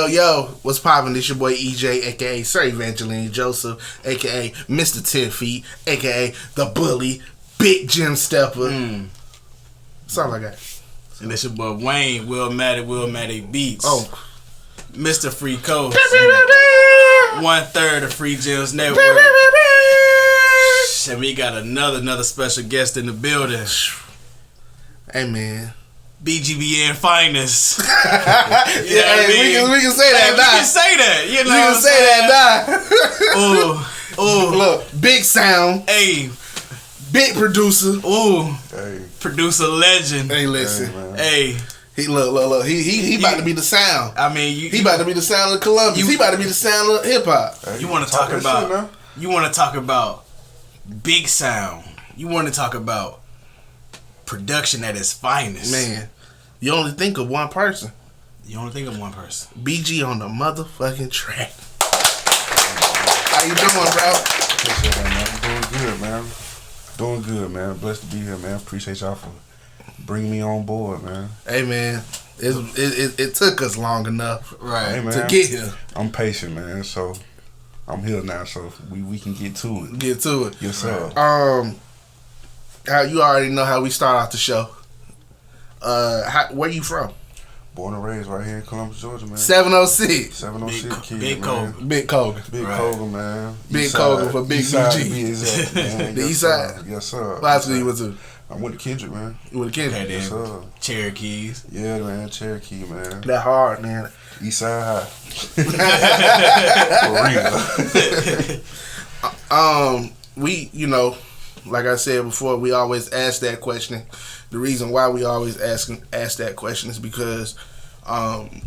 Yo. What's poppin'? This your boy EJ, a.k.a. Sir Evangeline Joseph, a.k.a. Mr. 10 Feet, a.k.a. The Bully, Big Jim Stepper. Something like that. And this your boy Wayne, Will Matty Beats. Oh. Mr. Free Coast. 1/3 of Free Gems Network. And we got another special guest in the building. Hey, man. BGBN finest. We can say that now. We can say that. You know we can say that now. Ooh. Look, big sound. Hey. Big producer. Ooh. Hey. Producer legend. Hey, listen. Hey. He look. He about to be the sound. I mean, he about to be the sound of Columbus. He about to be the sound of hip hop. Hey, you want to talk about? You want to talk about big sound? You want to talk about production at its finest? Man, you only think of one person. BG on the motherfucking track. How you doing, bro? Appreciate that, man. Doing good, man. Blessed to be here, man. Appreciate y'all for bringing me on board, man. Hey, man. It took us long enough right to get here. I'm patient, man. So I'm here now, so we can get to it. Get to it. Yes, sir. How you already know how we start off the show. Where you from? Born and raised right here in Columbus, Georgia, man. 706. 706 kid, Big man. Kogan. Big Kogan. Big Kogan, man. Big Kogan for Big East side BG. to be exact, man. The Yes, East sir. side? Yes, sir. What high school you went to? I went to Kendrick, man. You went to Kendrick? Okay, Yes, sir. Cherokees. Yeah, man. Cherokee, man. That hard, man. East side high. For real. We, like I said before, we always ask that question. The reason why we always ask that question is because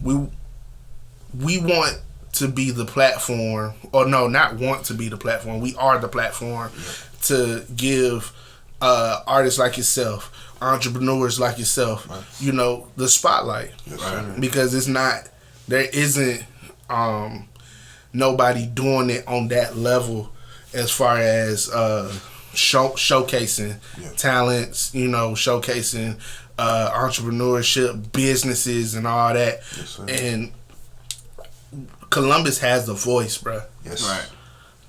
we want to be the platform, or no, not want to be the platform. We are the platform to give artists like yourself, entrepreneurs like yourself, the spotlight. Yes, right. Because there isn't nobody doing it on that level as far as showcasing talents, showcasing entrepreneurship, businesses, and all that. Yes, and Columbus has the voice, bro. Yes. Right.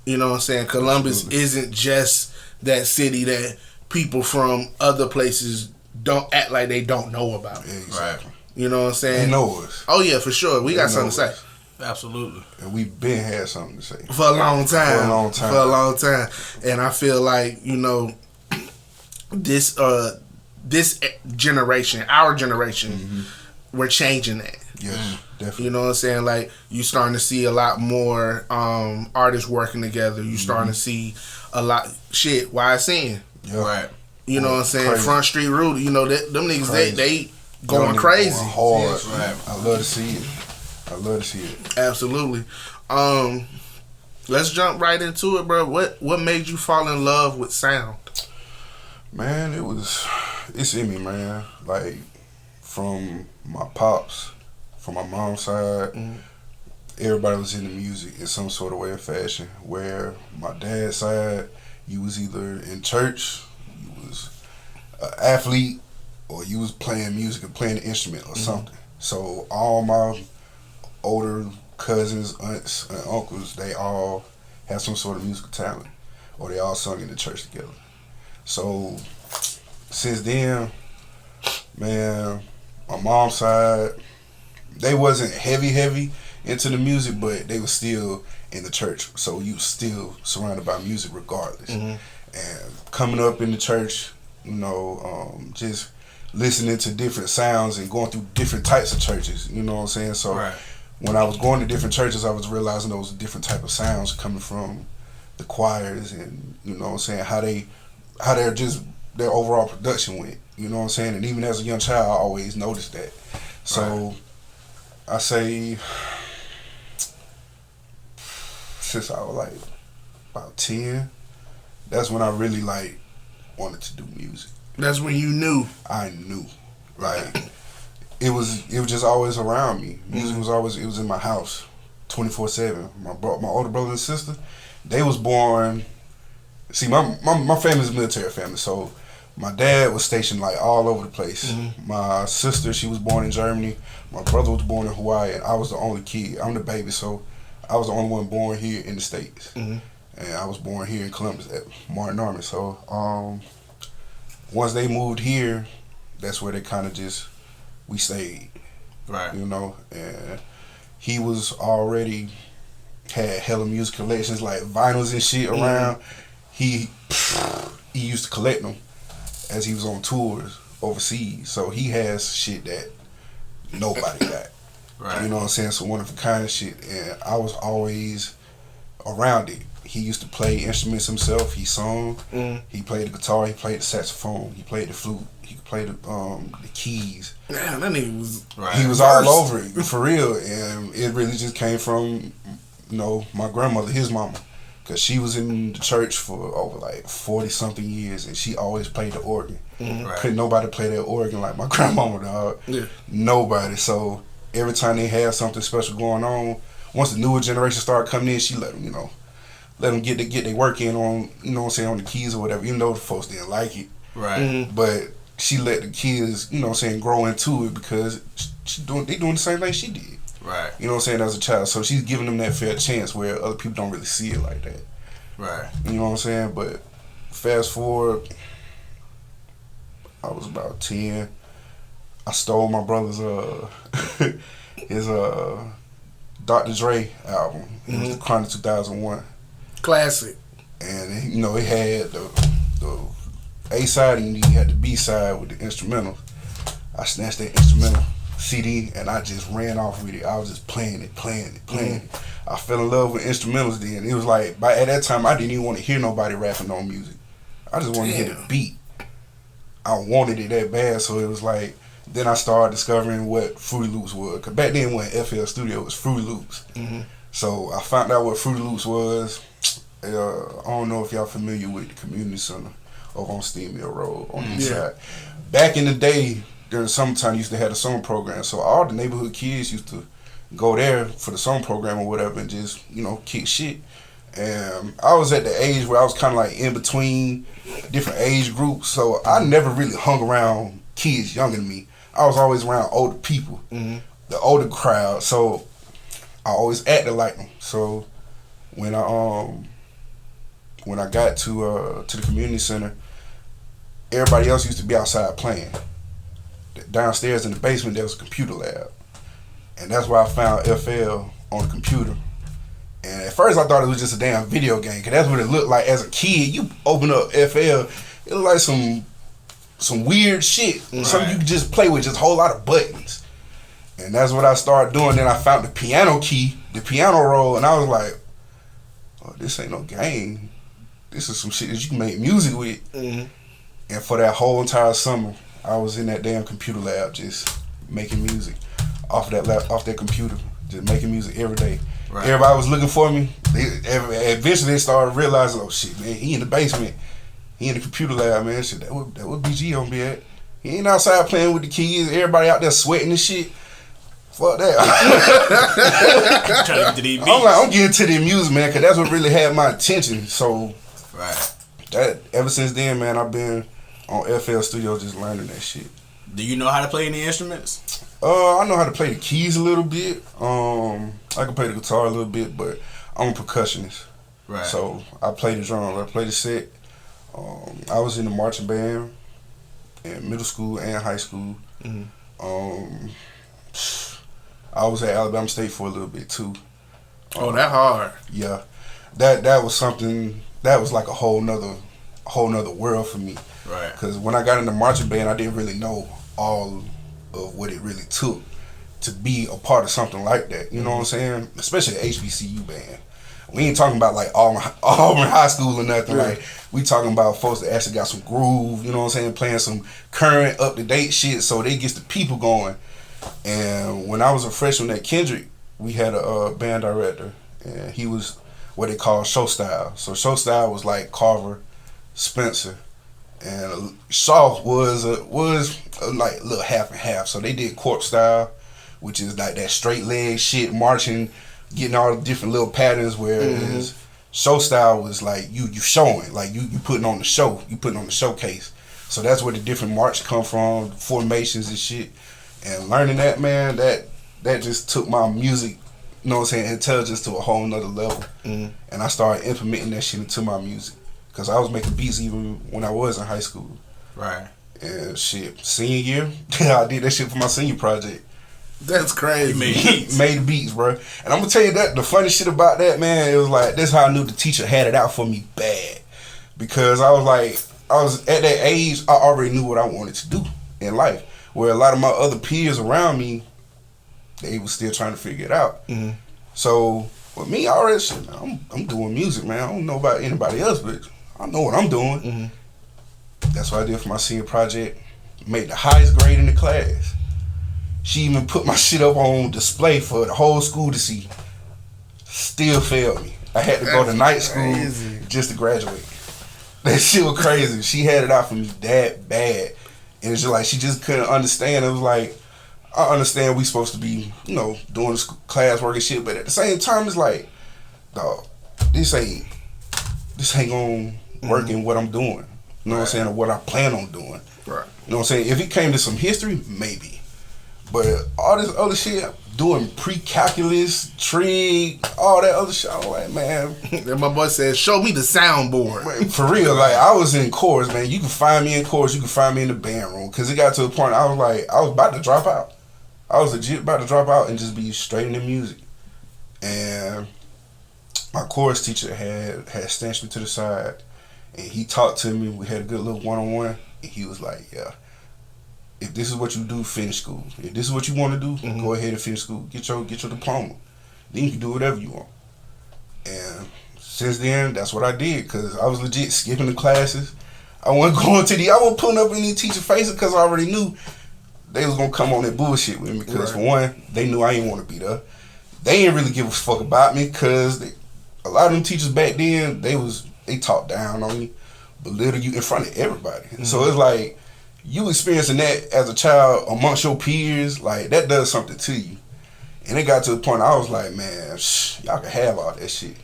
You know what I'm saying? Columbus isn't just that city that people from other places don't act like they don't know about. Yeah, exactly. Right. You know what I'm saying? They know us. Oh, yeah, for sure. We got something to say. Absolutely. And we've been had something to say. For a long time. For a long time. And I feel like, this generation, our generation, we're changing that. Yes, definitely. You know what I'm saying? Like, you starting to see a lot more artists working together. You starting to see a lot YSN. Yeah. Right. You know what I'm saying? Crazy. Front Street Rudy. Them niggas, Crazy. they going crazy. Going hard. Yes, right. I love to see it. Absolutely. Let's jump right into it, bro. What made you fall in love with sound? Man, it's in me, man. Like, from my pops, from my mom's side, everybody was into music in some sort of way or fashion. Where my dad's side, you was either in church, you was an athlete, or you was playing music and playing an instrument or something. So all my older cousins, aunts, and uncles, they all had some sort of musical talent, or they all sung in the church together. So since then, man, my mom's side, they wasn't heavy into the music, but they was still in the church. So you still surrounded by music regardless. And coming up in the church, just listening to different sounds and going through different types of churches, you know what I'm saying? So when I was going to different churches, I was realizing those different type of sounds coming from the choirs, and you know what I'm saying, how their overall production went, you know what I'm saying? And even as a young child, I always noticed that. So I say since I was like about 10, that's when I really like wanted to do music. That's when you knew. I knew. Like, it was just always around me. Music was always, it was in my house 24/7. My older brother and sister, they was born. See, my family's a military family, so my dad was stationed like all over the place. My sister, she was born in Germany. My brother was born in Hawaii, and I was the only kid. I'm the baby, so I was the only one born here in the States. And I was born here in Columbus at Martin Army. So once they moved here, that's where they kind of just, we stayed. Right. You know, and he was already had hella music collections like vinyls and shit around. He used to collect them as he was on tours overseas. So he has shit that nobody got. Right. You know what I'm saying? So one of a kind shit, and I was always around it. He used to play instruments himself. He sung. He played the guitar. He played the saxophone. He played the flute. He could play the keys. Man, that nigga was. Right. He was all over it for real, and it really just came from, you know, my grandmother, his mama, because she was in the church for over like 40 something years, and she always played the organ. Right. Couldn't nobody play that organ like my grandmama, dog. Yeah. Nobody. So every time they had something special going on, once the newer generation started coming in, she let them, you know, get their work in on, you know what I'm saying, on the keys or whatever. Even though the folks didn't like it, Right. but she let the kids, you know what I'm saying, grow into it because they doing the same thing she did. Right. You know what I'm saying, as a child. So she's giving them that fair chance where other people don't really see it like that. Right. You know what I'm saying? But fast forward, I was about 10. I stole my brother's his Dr. Dre album. It was the Chronic 2001. Classic. And you know, it had the A side and you had the B side with the instrumental. I snatched that instrumental CD and I just ran off with it. I was just playing it. I fell in love with instrumentals then. It was like, at that time, I didn't even want to hear nobody rapping on music. I just wanted to hear the beat. I wanted it that bad, so it was like, then I started discovering what Fruity Loops was. Cause back then when FL Studio was Fruity Loops. So I found out what Fruity Loops was. I don't know if y'all familiar with the community center over on Steam Mill Road on the east side. Back in the day, during the summertime, used to have a summer program. So all the neighborhood kids used to go there for the summer program or whatever and just, you know, kick shit. And I was at the age where I was kind of like in between different age groups. So I never really hung around kids younger than me. I was always around older people, the older crowd. So I always acted like them. So when I got to the community center, everybody else used to be outside playing. Downstairs in the basement, there was a computer lab. And that's where I found FL on the computer. And at first I thought it was just a damn video game, because that's what it looked like as a kid. You open up FL, it looked like some weird shit. Right. Something you could just play with, just a whole lot of buttons. And that's what I started doing. Then I found the piano key, the piano roll, and I was like, oh, this ain't no game. This is some shit that you can make music with. And for that whole entire summer, I was in that damn computer lab just making music off that computer, just making music every day. Right. Everybody was looking for me. Eventually they started realizing, oh shit, man, he in the basement. He in the computer lab, man. Shit, that would BG on be at. He ain't outside playing with the kids. Everybody out there sweating and shit. Fuck that. Trying to get to these beats. I'm getting to the music, man, because that's what really had my attention. So, that ever since then, man, I've been on FL Studio just learning that shit. Do you know how to play any instruments? I know how to play the keys a little bit. I can play the guitar a little bit, but I'm a percussionist. Right. So I play the drums. I play the set. I was in the marching band in middle school and high school. I was at Alabama State for a little bit too. Oh, that hard. Yeah, that was something. That was like a whole nother world for me. Right. Because when I got in the marching band, I didn't really know all of what it really took to be a part of something like that. You know what I'm saying? Especially the HBCU band. We ain't talking about like Auburn High School or nothing. Like, we talking about folks that actually got some groove, you know what I'm saying, playing some current, up-to-date shit so they gets the people going. And when I was a freshman at Kendrick, we had a band director, and he was what they call show style. So show style was like Carver, Spencer, and Shaw was like a little half and half. So they did corpse style, which is like that straight leg shit, marching, getting all the different little patterns, whereas show style was like you showing, like you putting on the show, you putting on the showcase. So that's where the different march come from, formations and shit. And learning that, man, that just took my music, you know what I'm saying, intelligence to a whole nother level. And I started implementing that shit into my music. Because I was making beats even when I was in high school. Right. And shit, senior year, I did that shit for my senior project. That's crazy. You made beats. Made beats, bro. And I'm gonna tell you that the funny shit about that, man, it was like that's how I knew the teacher had it out for me bad. Because I was at that age, I already knew what I wanted to do in life. Where a lot of my other peers around me, they was still trying to figure it out. So with me, I already shit, man, I'm doing music, man. I don't know about anybody else, but I know what I'm doing. That's what I did for my senior project. Made the highest grade in the class. She even put my shit up on display for the whole school to see. Still failed me. I had to go to night school just to graduate. That shit was crazy. She had it out for me that bad. And it's just like, she just couldn't understand. It was like, I understand we supposed to be, you know, doing this classwork and shit, but at the same time, it's like, dog, this ain't gonna work in what I'm doing. You know what I'm saying? Or what I plan on doing. Right. You know what I'm saying? If it came to some history, maybe. But all this other shit, doing pre-calculus, trig, all that other shit, I'm like, man. And my boy said, show me the soundboard. Man, for real, like, I was in chorus, man. You can find me in chorus. You can find me in the band room. Because it got to a point, I was like, I was about to drop out. I was legit about to drop out and just be straight into music. And my chorus teacher had snatched me to the side. And he talked to me. We had a good little one-on-one. And he was like, yeah. If this is what you do, finish school. If this is what you want to do, go ahead and finish school. Get your diploma. Then you can do whatever you want. And since then, that's what I did. Because I was legit skipping the classes. I wasn't pulling up any teacher faces because I already knew they was going to come on that bullshit with me. Because for one, they knew I didn't want to be there. They didn't really give a fuck about me because a lot of them teachers back then, they talked down on me, belittle you in front of everybody. So it's like, you experiencing that as a child amongst your peers, like, that does something to you. And it got to the point I was like, man, y'all can have all that shit.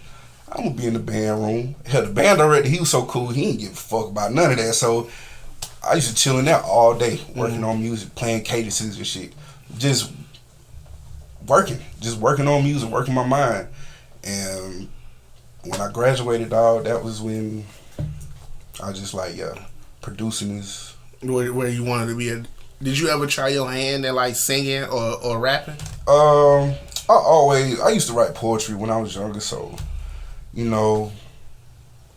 I'm going to be in the band room. Hell, the band director, he was so cool, he didn't give a fuck about none of that. So I used to chill in there all day, working on music, playing cadences and shit. Just working on music, working my mind. And when I graduated, dog, that was when I was just like, yeah, producing is... Where you wanted to be at. Did you ever try your hand at like singing or rapping? I used to write poetry when I was younger, so you know,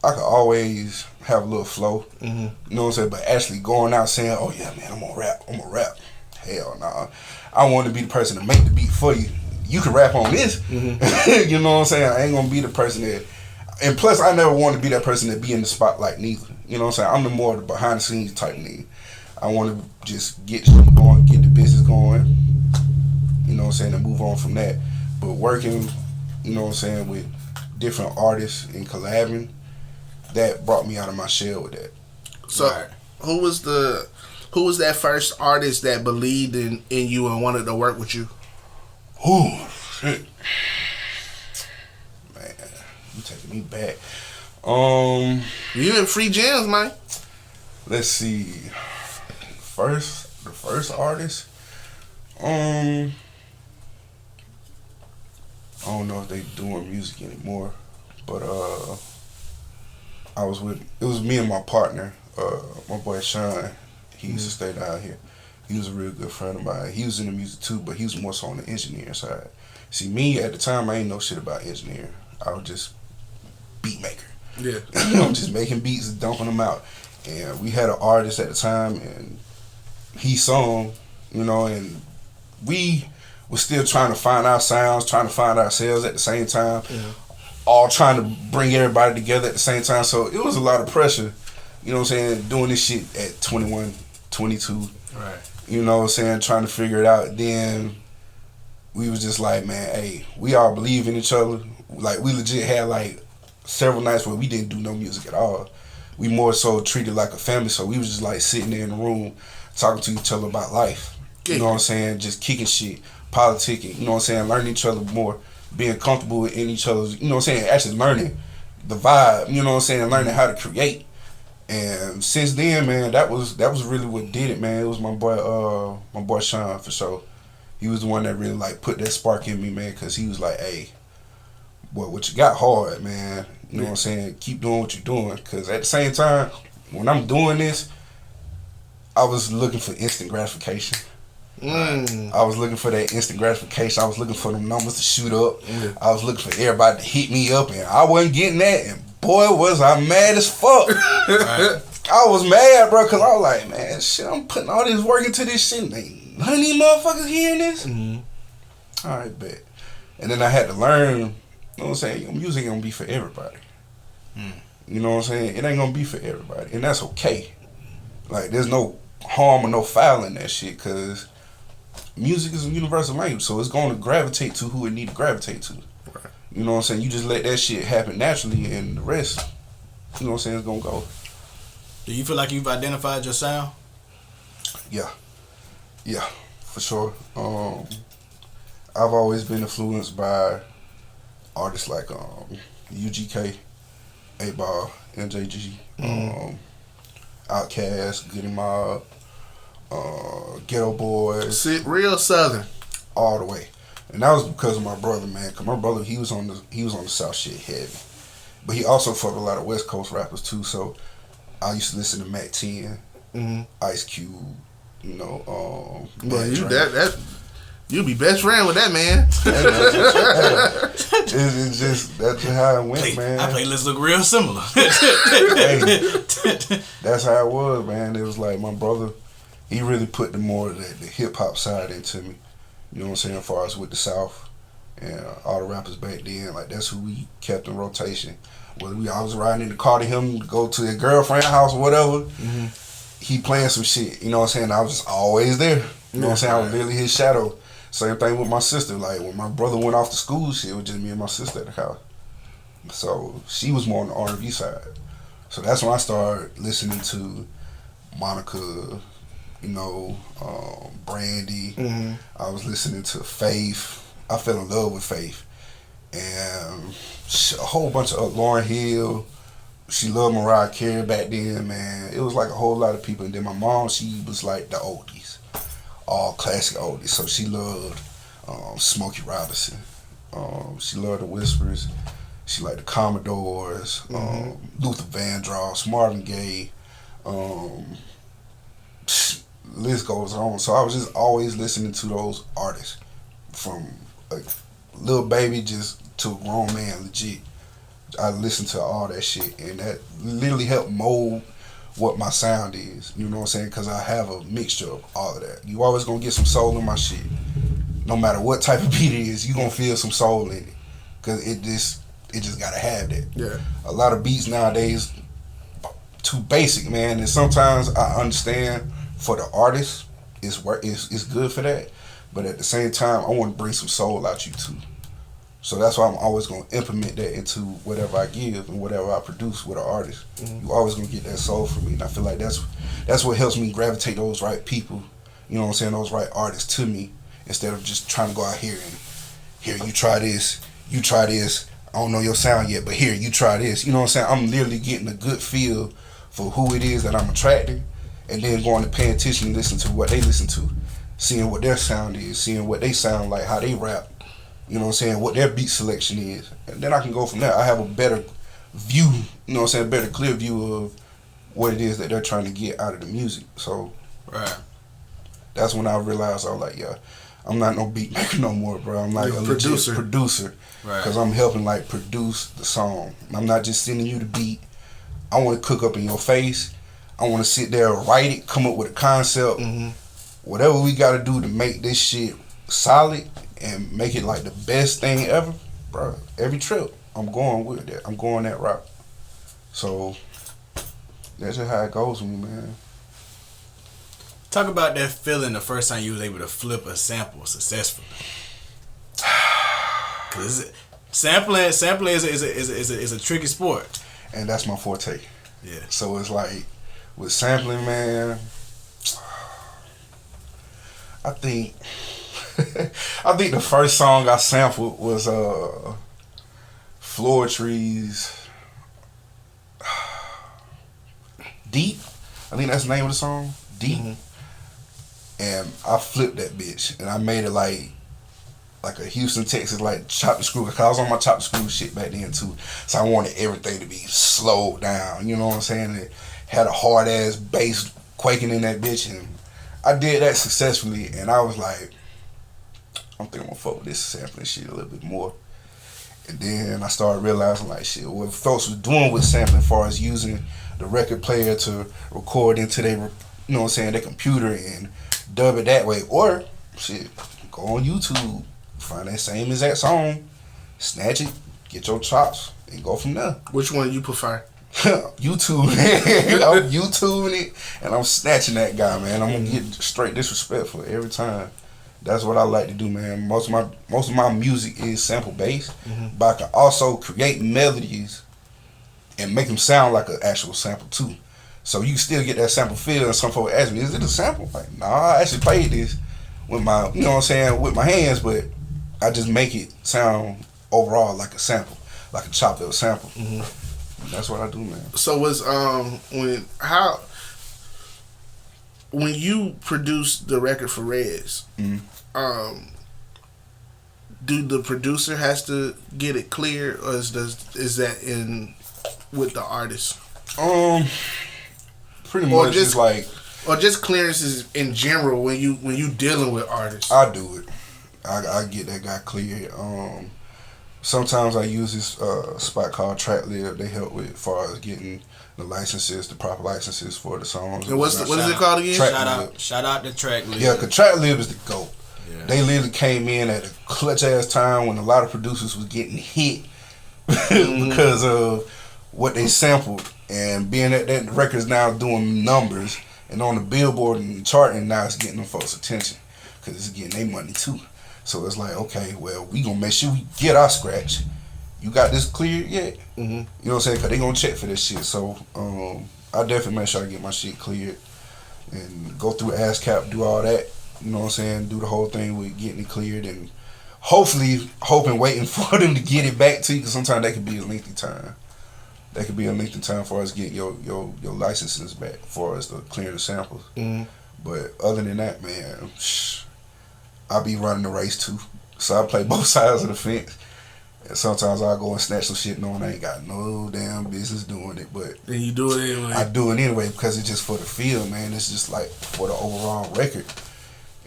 I could always have a little flow. You know what I'm saying? But actually going out saying, oh yeah, man, I'm gonna rap. Hell nah. I want to be the person to make the beat for you. You can rap on this. You know what I'm saying? I ain't gonna be the person that. And plus, I never want to be that person that be in the spotlight neither. You know what I'm saying? I'm the more behind the scenes type nigga. I want to just get shit going, get the business going. You know what I'm saying? And move on from that. But working, you know what I'm saying, with different artists and collabing, that brought me out of my shell with that. So, who was that first artist that believed in you and wanted to work with you? Oh shit, man, you taking me back. You in free jams, man. Let's see. The first artist. I don't know if they doing music anymore, but it was me and my partner, my boy Sean. He used to stay down here. He was a real good friend of mine. He was in the music too, but he was more so on the engineering side. See, me at the time, I ain't know shit about engineering. I was just beat maker. Yeah. I'm just making beats and dumping them out. And we had an artist at the time, and he sung, you know, and we were still trying to find our sounds, trying to find ourselves at the same time, all trying to bring everybody together at the same time. So it was a lot of pressure, you know what I'm saying, doing this shit at 21, 22. Right. You know what I'm saying, trying to figure it out. Then we was just like, man, hey, we all believe in each other. Like, we legit had like several nights where we didn't do no music at all. We more so treated like a family, so we was just like sitting there in the room talking to each other about life. You know what I'm saying? Just kicking shit, politicking, you know what I'm saying? Learning each other more, being comfortable in each other's, you know what I'm saying? Actually learning the vibe, you know what I'm saying? Learning how to create. And since then, man, that was really what did it, man. It was my boy Sean for sure. He was the one that really like put that spark in me, man, because he was like, hey, boy, what you got hard, man. You know what I'm saying? Keep doing what you're doing. Because at the same time, when I'm doing this, I was looking for instant gratification. I was looking for that instant gratification. I was looking for them numbers to shoot up. I was looking for everybody to hit me up, and I wasn't getting that. And boy, was I mad as fuck. I was mad, bro, because I was like, man, shit, I'm putting all this work into this shit. Ain't none of these motherfuckers hearing this? All right, bet. And then I had to learn, you know what I'm saying? Music ain't gonna be for everybody. You know what I'm saying? It ain't gonna be for everybody. And that's okay. Like, there's no harm or no foul in that shit, because music is a universal language, so it's going to gravitate to who it need to gravitate to. Right. You know what I'm saying? You just let that shit happen naturally, and the rest, you know what I'm saying, it's going to go. Do you feel like you've identified your sound? Yeah, for sure. I've always been influenced by artists like UGK, 8Ball, NJG, Outkast, Goody Mob, Ghetto Boys. Real Southern. All the way. And that was because of my brother, man. Cause my brother, he was on the South shit heavy. But he also fucked a lot of West Coast rappers too. So I used to listen to Mac 10, Ice Cube, you know, well, you be best friend with that man. It's just that's just how it went, man. I play Let's Look Real Similar. Hey, that's how it was, man. It was like my brother, he really put the hip hop side into me. You know what I'm saying? As far as with the South and all the rappers back then, like that's who we kept in rotation. Whether I was riding in the car to him to go to his girlfriend's house or whatever, he playing some shit. You know what I'm saying? I was just always there. You know what I'm saying? I was literally his shadow. Same thing with my sister. Like when my brother went off to school, shit, it was just me and my sister at the house. So she was more on the R&B side. So that's when I started listening to Monica, you know, Brandy. I was listening to Faith. I fell in love with Faith. And a whole bunch of Lauryn Hill. She loved Mariah Carey back then, man. It was like a whole lot of people. And then my mom, she was like the oldies. All classic oldies. So she loved Smokey Robinson. She loved the Whispers. She liked the Commodores, Luther Vandross, Marvin Gaye. List goes on. So I was just always listening to those artists, from a little baby just to a grown man, legit. I listened to all that shit, and that literally helped mold what my sound is. You know what I'm saying? Because I have a mixture of all of that. You always gonna get some soul in my shit. No matter what type of beat it is, you gonna feel some soul in it. Because it just gotta have that. Yeah. A lot of beats nowadays too basic, man. And sometimes I understand for the artist, it's good for that. But at the same time, I want to bring some soul out you too. So that's why I'm always going to implement that into whatever I give and whatever I produce with an artist. You always going to get that soul from me. And I feel like that's what helps me gravitate those right people, you know what I'm saying, those right artists to me, instead of just trying to go out here and, here, you try this, I don't know your sound yet, but here, you try this. You know what I'm saying? I'm literally getting a good feel for who it is that I'm attracting, and then going to pay attention and listen to what they listen to, seeing what their sound is, seeing what they sound like, how they rap. You know what I'm saying? What their beat selection is. And then I can go from there. I have a better view, you know what I'm saying? A better clear view of what it is that they're trying to get out of the music. So, right. That's when I realized, I was like, yeah, I'm not no beat maker no more, bro. I'm like a legit producer. Right. Because I'm helping like produce the song. I'm not just sending you the beat. I want to cook up in your face. I want to sit there, write it, come up with a concept. Whatever we got to do to make this shit solid and make it like the best thing ever, bro. Every trip, I'm going with that. I'm going that route. So that's just how it goes with me, man. Talk about that feeling the first time you was able to flip a sample successfully. Cause sampling is a tricky sport, and that's my forte. Yeah. So it's like with sampling, man. I think the first song I sampled was Floor Trees. Deep. I think that's the name of the song, Deep. And I flipped that bitch, and I made it like a Houston, Texas, like chop the screw. Cause I was on my chop the screw shit back then too. So I wanted everything to be slowed down. You know what I'm saying? It had a hard ass bass quaking in that bitch, and I did that successfully. And I was like, I'm thinking I'm gonna fuck with this sampling shit a little bit more. And then I started realizing like shit, what folks was doing with sampling, as far as using the record player to record into their, you know what I'm saying, their computer and dub it that way, or shit, go on YouTube, find that same exact song, snatch it, get your chops, and go from there. Which one you prefer? YouTube. I'm YouTubing it, and I'm snatching that guy, man. I'm gonna get straight disrespectful every time. That's what I like to do, man. Most of my music is sample based, but I can also create melodies and make them sound like an actual sample too. So you still get that sample feel, and some folks ask me, is it a sample? Like, nah, I actually played this with my, you know what I'm saying, with my hands, but I just make it sound overall like a sample, like a chopped up sample. That's what I do, man. So was when you produced the record for Rez, do the producer has to get it clear, or is that in with the artist? Pretty much just it's like, or just clearances in general when you dealing with artists. I do it. I get that guy cleared. Sometimes I use this spot called TrackLib. They help with as far as getting the licenses, the proper licenses for the songs. And what is it called again? Shout out to TrackLib. Yeah, because TrackLib is the GOAT. Yeah. They literally came in at a clutch ass time when a lot of producers was getting hit because of what they sampled, and being that record's now doing numbers and on the Billboard and charting, now it's getting them folks' attention because it's getting their money too. So it's like, okay, well, we gonna make sure we get our scratch. You got this cleared yet? You know what I'm saying? Because they gonna check for this shit. So I definitely make sure I get my shit cleared and go through ASCAP, do all that. You know what I'm saying? Do the whole thing with getting it cleared, and hopefully waiting for them to get it back to you, because sometimes that could be a lengthy time. That could be a lengthy time for us getting your licenses back for us to clear the samples. But other than that, man, I be running the race too. So I play both sides of the fence. And sometimes I go and snatch some shit knowing I ain't got no damn business doing it. But then you do it anyway. I do it anyway because it's just for the feel, man. It's just like for the overall record.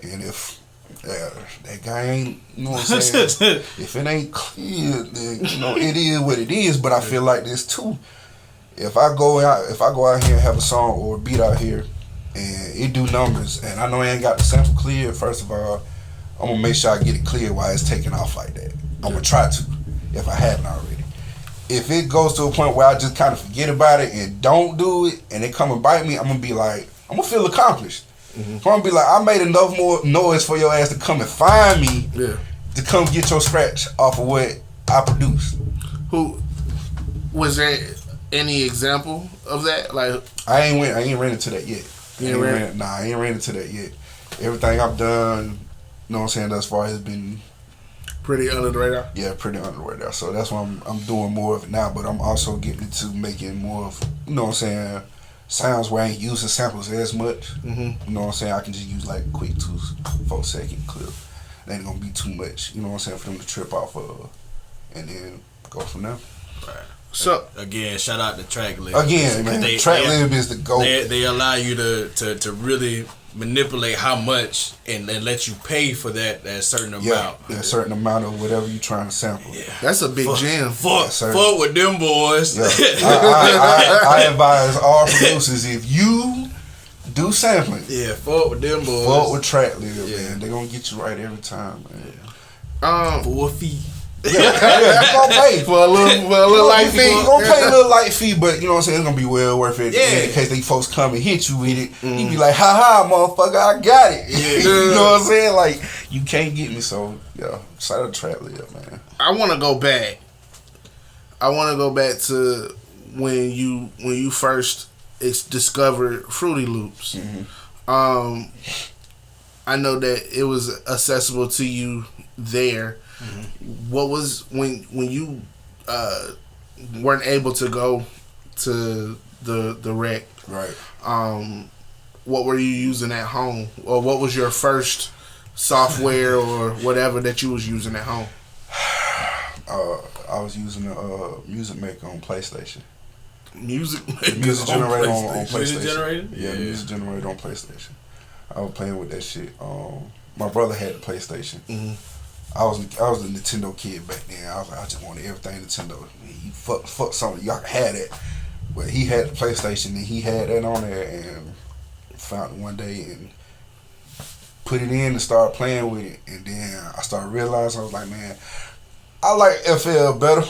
And if that guy ain't, you know what I'm saying? If it ain't clear, then you know it is what it is. But I feel like this too. If I go out here and have a song or a beat out here, and it do numbers, and I know I ain't got the sample clear, first of all, I'm gonna make sure I get it clear while it's taking off like that. I'm gonna try to, if I haven't already. If it goes to a point where I just kind of forget about it and don't do it, and they come and bite me, I'm gonna be like, I'm gonna feel accomplished. I'm gonna be like, I made enough more noise for your ass to come and find me, to come get your scratch off of what I produced. Who was there any example of that? Like, I ain't ran into that yet. I ain't ran into that yet. Everything I've done, you know what I'm saying, thus far has been pretty under the radar. Yeah, pretty under the radar. So that's why I'm doing more of it now. But I'm also getting into making more of, you know what I'm saying, sounds where I ain't using samples as much. You know what I'm saying? I can just use like a quick 2-4 second clip. It ain't gonna be too much, you know what I'm saying, for them to trip off of, and then go from there. Right. So again, shout out to TrackLib. Again, man, TrackLib is the GOAT. They allow you to really manipulate how much and let you pay for that certain amount. Yeah, a certain amount of whatever you trying to sample. Yeah. That's a big jam. Fuck with them boys. Yeah. I advise all producers, if you do sampling, fuck with them boys. Fuck with TrackLib, man. They gonna get you right every time, man. For a fee. You gonna pay for a little light fee. You gonna pay a little light fee, but you know what I'm saying, it's gonna be well worth it. In case they folks come and hit you with it, you be like, ha ha, motherfucker, I got it. You know what I'm saying? Like, you can't get me. So shout out to TrackLib, man. I wanna go back to when you first discovered Fruity Loops. I know that it was accessible to you there. What was when you weren't able to go to the rec. Right. What were you using at home, or what was your first software or whatever that you was using at home? I was using a music maker on PlayStation. Music generator on PlayStation. Music generator? Yeah, music generator on PlayStation. I was playing with that shit. My brother had the PlayStation. Mm-hmm. I was a Nintendo kid back then. I was like, I just wanted everything Nintendo. He fuck something. Y'all had it, but he had the PlayStation and he had that on there and found it one day and put it in and started playing with it. And then I started realizing I was like, man, I like FL better.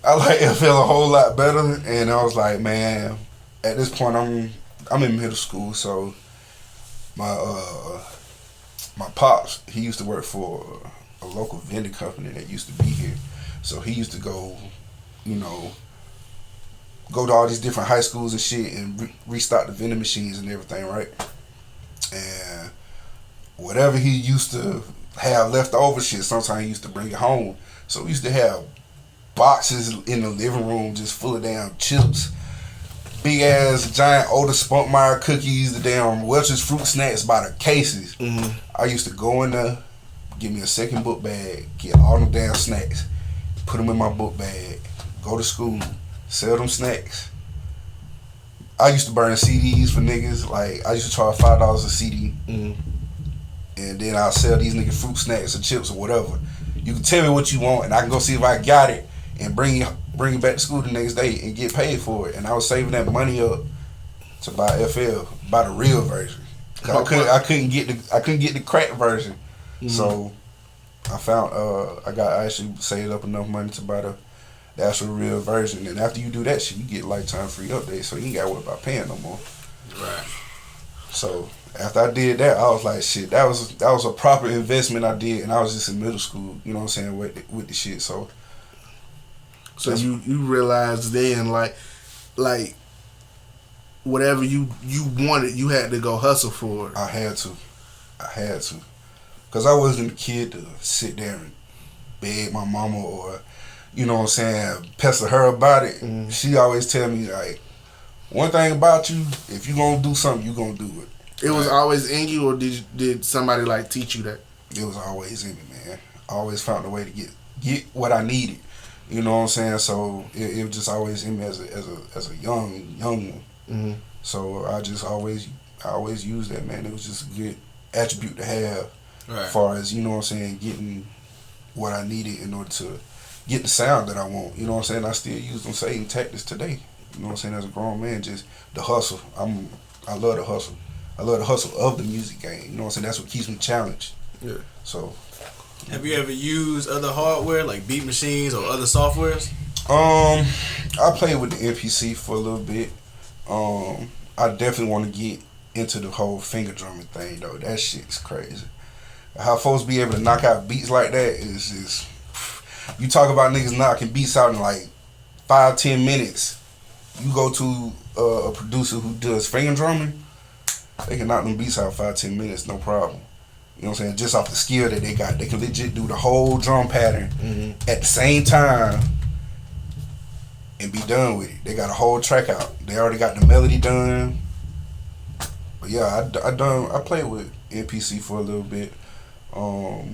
I like FL a whole lot better. And I was like, man, at this point I'm in middle school, so my pops, he used to work for a local vending company that used to be here. So he used to go, go to all these different high schools and shit and restock the vending machines and everything, right? And whatever he used to have left over shit, sometimes he used to bring it home. So we used to have boxes in the living room just full of damn chips, big ass giant Otis Spunkmeyer cookies, the damn Welch's fruit snacks by the cases. Mm-hmm. I used to go in there, get me a second book bag, get all them damn snacks, put them in my book bag, go to school, sell them snacks. I used to burn CDs for niggas. Like, I used to charge $5 a CD. Mm-hmm. And then I'll sell these niggas fruit snacks or chips or whatever. You can tell me what you want and I can go see if I got it and bring it back to school the next day and get paid for it. And I was saving that money up to buy FL, buy the real version. Cause I couldn't get the crack version. Mm-hmm. So I found I actually saved up enough money to buy the actual real version. And after you do that shit, you get lifetime free updates, so you ain't gotta worry about paying no more. Right. So after I did that, I was like, shit, that was a proper investment I did, and I was just in middle school, you know what I'm saying, with the shit. So you realized then, like whatever you wanted, you had to go hustle for it. I had to, cause I wasn't a kid to sit there and beg my mama or, you know what I'm saying, pester her about it. Mm-hmm. She always tell me, like, one thing about you, if you gonna do something, you gonna do it. It was always in you, or did somebody like teach you that? It was always in me, man. I always found a way to get what I needed. You know what I'm saying? So it was just always in me as a young one. Mm-hmm. So I always used that, man. It was just a good attribute to have, right, as far as, you know what I'm saying, getting what I needed in order to get the sound that I want. You know what I'm saying? I still use them same tactics today. You know what I'm saying? As a grown man, just the hustle. I love the hustle. I love the hustle of the music game. You know what I'm saying? That's what keeps me challenged. Yeah. So. Have you ever used other hardware like beat machines or other softwares? I played with the MPC for a little bit. I definitely want to get into the whole finger drumming thing though. That shit's crazy. How folks be able to knock out beats like that is you talk about niggas knocking beats out in like 5-10 minutes. You go to a producer who does finger drumming, they can knock them beats out 5-10 minutes, no problem. You know what I'm saying? Just off the skill that they got. They can legit do the whole drum pattern at the same time and be done with it. They got a whole track out. They already got the melody done. But yeah, I played with MPC for a little bit. I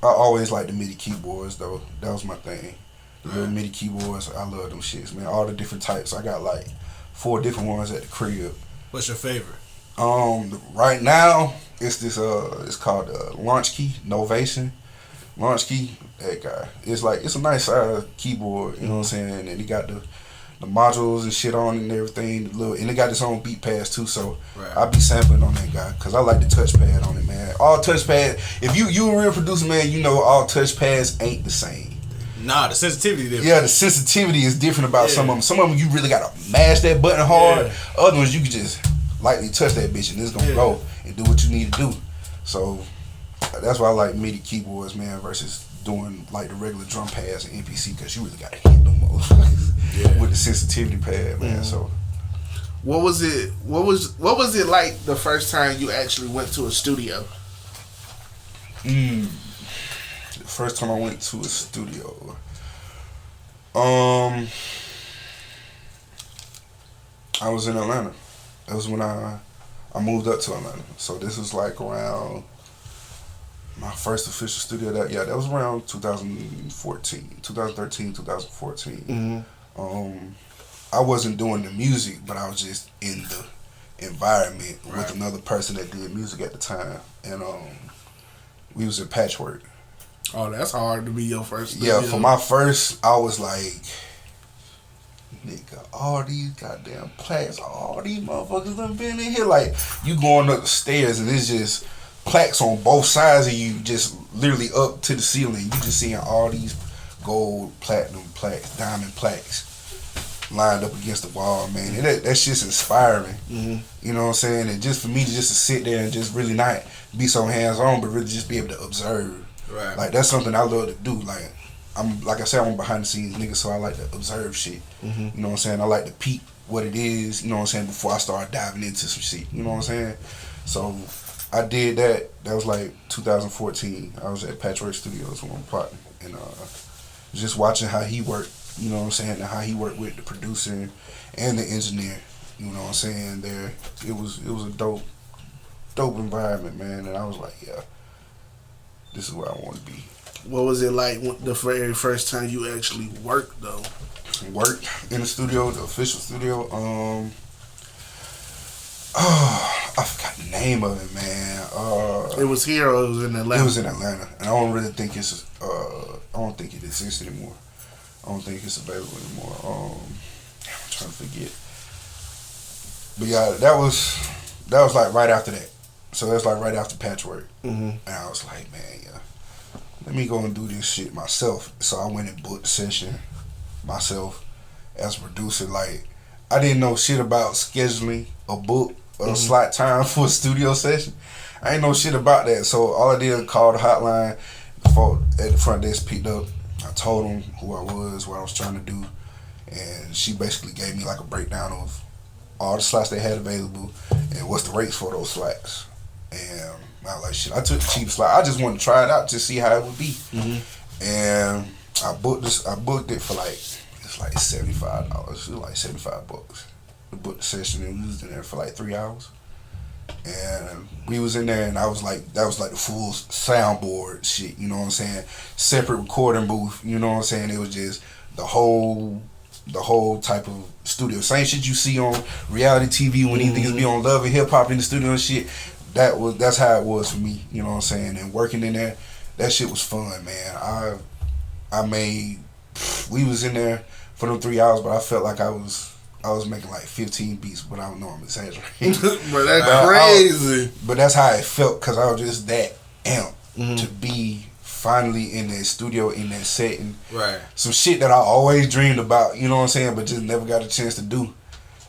always liked the MIDI keyboards though. That was my thing. The little MIDI keyboards, I love them shits, man. All the different types. I got like 4 different ones at the crib. What's your favorite? Right now, it's this it's called Launch Key Novation. Launch Key, that guy. It's a nice size keyboard, you know what I'm saying? And it got the modules and shit on it and everything. And it got its own beat pads too, so right. I be sampling on that guy because I like the touchpad on it, man. All touchpad, if you a real producer, man, you know all touchpads ain't the same. Nah, the sensitivity different. Yeah, the sensitivity is different about some of them. Some of them you really gotta mash that button hard. Yeah. Other ones you can just lightly touch that bitch and it's gonna go and do what you need to do. So that's why I like MIDI keyboards, man, versus doing like the regular drum pads and MPC because you really gotta hit them motherfuckers with the sensitivity pad, man. So what was it like the first time you actually went to a studio? The first time I went to a studio, I was in Atlanta. That was when I moved up to Atlanta. So this was like around my first official studio. That was around 2014, 2013, 2014. I wasn't doing the music, but I was just in the environment with another person that did music at the time, and we was in Patchwork. Oh, that's hard to be your first studio. Yeah, for my first, I was like, nigga, all these goddamn plaques, all these motherfuckers done been in here. Like, you going up the stairs and it's just plaques on both sides of you, just literally up to the ceiling. You just seeing all these gold, platinum plaques, diamond plaques lined up against the wall, man. And that shit's inspiring. You know what I'm saying? And just for me to just to sit there and just really not be so hands-on, but really just be able to observe. Right. Like, that's something I love to do. Like I said, I'm a behind the scenes nigga, so I like to observe shit. You know what I'm saying? I like to peep what it is, you know what I'm saying, before I start diving into some shit. You know what I'm saying? So I did that. That was like 2014. I was at Patchwork Studios with my partner, and just watching how he worked, you know what I'm saying, and how he worked with the producer and the engineer. You know what I'm saying? There, it was a dope environment, man. And I was like, yeah, this is where I want to be. What was it like the very first time you actually worked, though? Worked in the studio, the official studio. I forgot the name of it, man. It was here or it was in Atlanta? It was in Atlanta, and I don't really think it's. I don't think it exists anymore. I don't think it's available anymore. I'm trying to forget. But yeah, that was like right after that. So that's like right after Patchwork, and I was like, man, yeah, let me go and do this shit myself. So I went and booked the session myself as a producer. Like, I didn't know shit about scheduling a book or a slot time for a studio session. I ain't know shit about that. So all I did was call the hotline. At the front desk picked up. I told them who I was, what I was trying to do, and she basically gave me like a breakdown of all the slots they had available and what's the rates for those slots. And I was like, shit, I took the cheap slot. I just wanted to try it out to see how it would be. And I booked it for like, it's like $75. It was like $75 to book the session, and we was in there for like 3 hours. And we was in there, and I was like, that was like the full soundboard shit, you know what I'm saying? Separate recording booth, you know what I'm saying? It was just the whole type of studio. Same shit you see on reality TV when these niggas be on Love and Hip Hop in the studio and shit. That's how it was for me, you know what I'm saying? And working in there, that shit was fun, man. We was in there for them 3 hours, but I felt like I was making like 15 beats, but I don't know, I'm exaggerating. But that's crazy. But that's how it felt, because I was just that amped to be finally in that studio, in that setting. Right. Some shit that I always dreamed about, you know what I'm saying, but just never got a chance to do.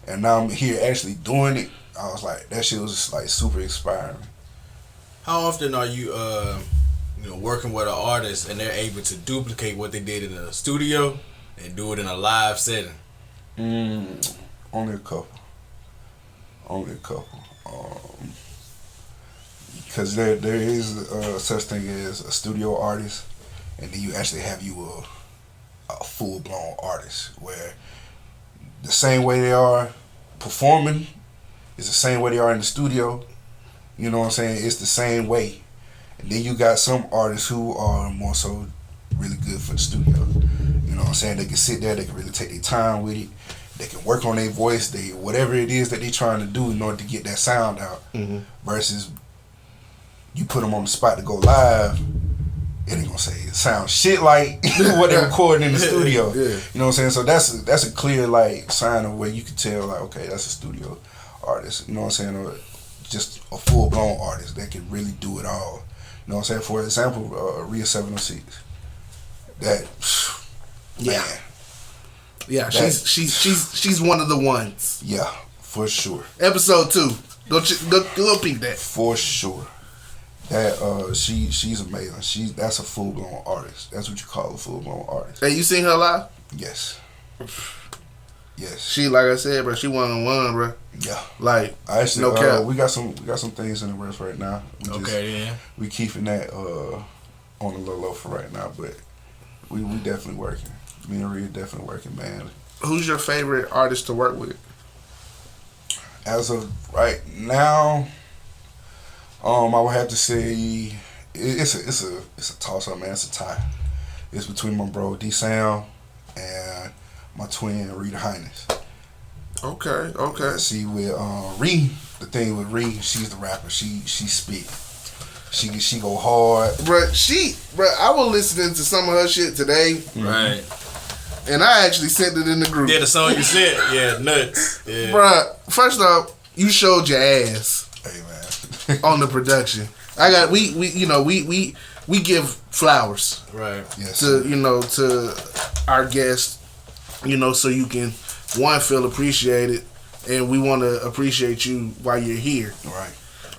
And now I'm here actually doing it. I was like, that shit was just like super inspiring. How often are you, working with an artist and they're able to duplicate what they did in the studio and do it in a live setting? Only a couple. Because there is such thing as a studio artist, and then you actually have you a full blown artist, where the same way they are performing is the same way they are in the studio. You know what I'm saying? It's the same way. And then you got some artists who are more so really good for the studio. You know what I'm saying? They can sit there, they can really take their time with it. They can work on their voice, whatever it is that they're trying to do in order to get that sound out. Versus you put them on the spot to go live, it ain't gonna say it sounds shit like what they're recording in the studio. You know what I'm saying? So that's a clear like sign of where you can tell like, okay, that's a studio artist. You know what I'm saying? Or just a full blown artist that can really do it all. You know what I'm saying? For example, Rhea 706. That yeah. Man, yeah, she's one of the ones. Yeah, for sure. Episode 2. Go peek that. For sure. That she's amazing. That's a full blown artist. That's what you call a full blown artist. Hey, you seen her live? Yes. Yes. She, like I said, bro, she 1-on-1, bro. Yeah. Like, actually, no cap. We got some things in the works right now. We keeping that on the low for right now, but we definitely working. Me and Rhea definitely working, man. Who's your favorite artist to work with? As of right now, I would have to say it's a toss up, man. It's a tie. It's between my bro D Sound and my twin Rita Highness. Okay. See, with Ree, the thing with Ree, she's the rapper. She spit. She go hard. Bruh, I was listening to some of her shit today. Right. And I actually sent it in the group. Yeah, the song you sent. Yeah, nuts. Yeah. Bruh, first off, you showed your ass. Hey, man. On the production. We give flowers. Right. Yes. To our guests, so you can feel appreciated, and we want to appreciate you while you're here. Right.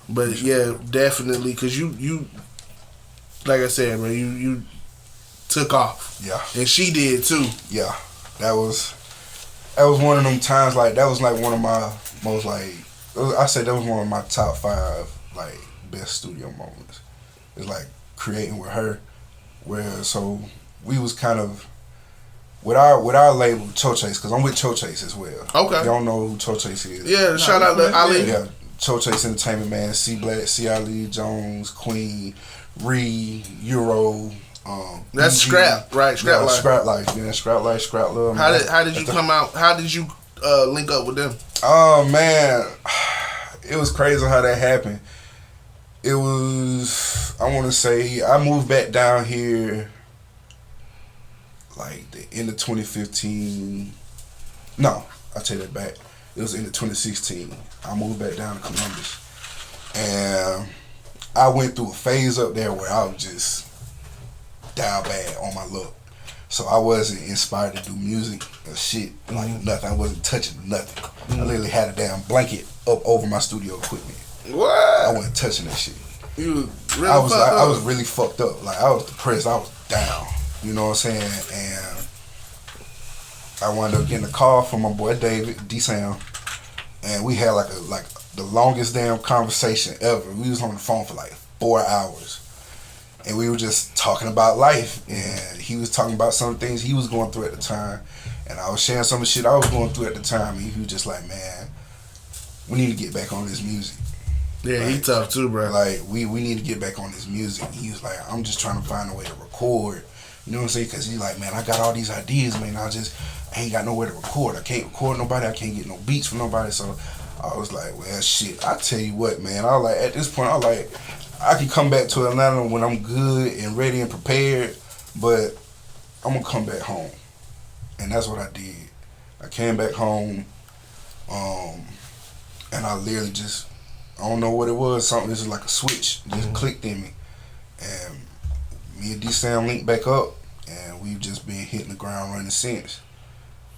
But yeah, definitely, because you like I said, man, you took off. Yeah. And she did too. Yeah. That was one of them times, like, that was like one of my most, like, I said that was one of my top 5, like, best studio moments. It's like creating with her, so we was kind of with our label Chochase, because I'm with Chochase as well. Okay. You don't know who Chochase is? Yeah, shout out to Ali. Yeah, Chochase Entertainment, man. C Black, C Ali Jones, Queen, Ree, Euro. That's BG. Scrap, right? Scrap Life. Scrap Life, yeah. Scrap Life, Scrap Love. How did you come out? How did you link up with them? Oh man, it was crazy how that happened. It was, I want to say, I moved back down here like the end of 2015. No, I take that back. It was end of 2016. I moved back down to Columbus, and I went through a phase up there where I was just down bad on my look. So I wasn't inspired to do music or shit, like nothing. I wasn't touching nothing. I literally had a damn blanket up over my studio equipment. What? I wasn't touching that shit. You really I was really fucked up. Like, I was depressed. I was down. You know what I'm saying? And I wound up getting a call from my boy David D Sound, and we had like the longest damn conversation ever. We was on the phone for like 4 hours. And we were just talking about life, and he was talking about some things he was going through at the time, and I was sharing some of the shit I was going through at the time, and he was just like, man, we need to get back on this music. Yeah, like, he tough too, bro. Like, we need to get back on this music. He was like, I'm just trying to find a way to record. You know what I'm saying? Because he's like, man, I got all these ideas, man. I ain't got nowhere to record. I can't record nobody. I can't get no beats from nobody. So I was like, well, shit, I tell you what, man. I was like, at this point, I was like, I can come back to Atlanta when I'm good and ready and prepared, but I'm going to come back home. And that's what I did. I came back home, and I literally just, I don't know what it was, something, this is like a switch, just clicked in me. And me and D-Sam linked back up, and we've just been hitting the ground running since.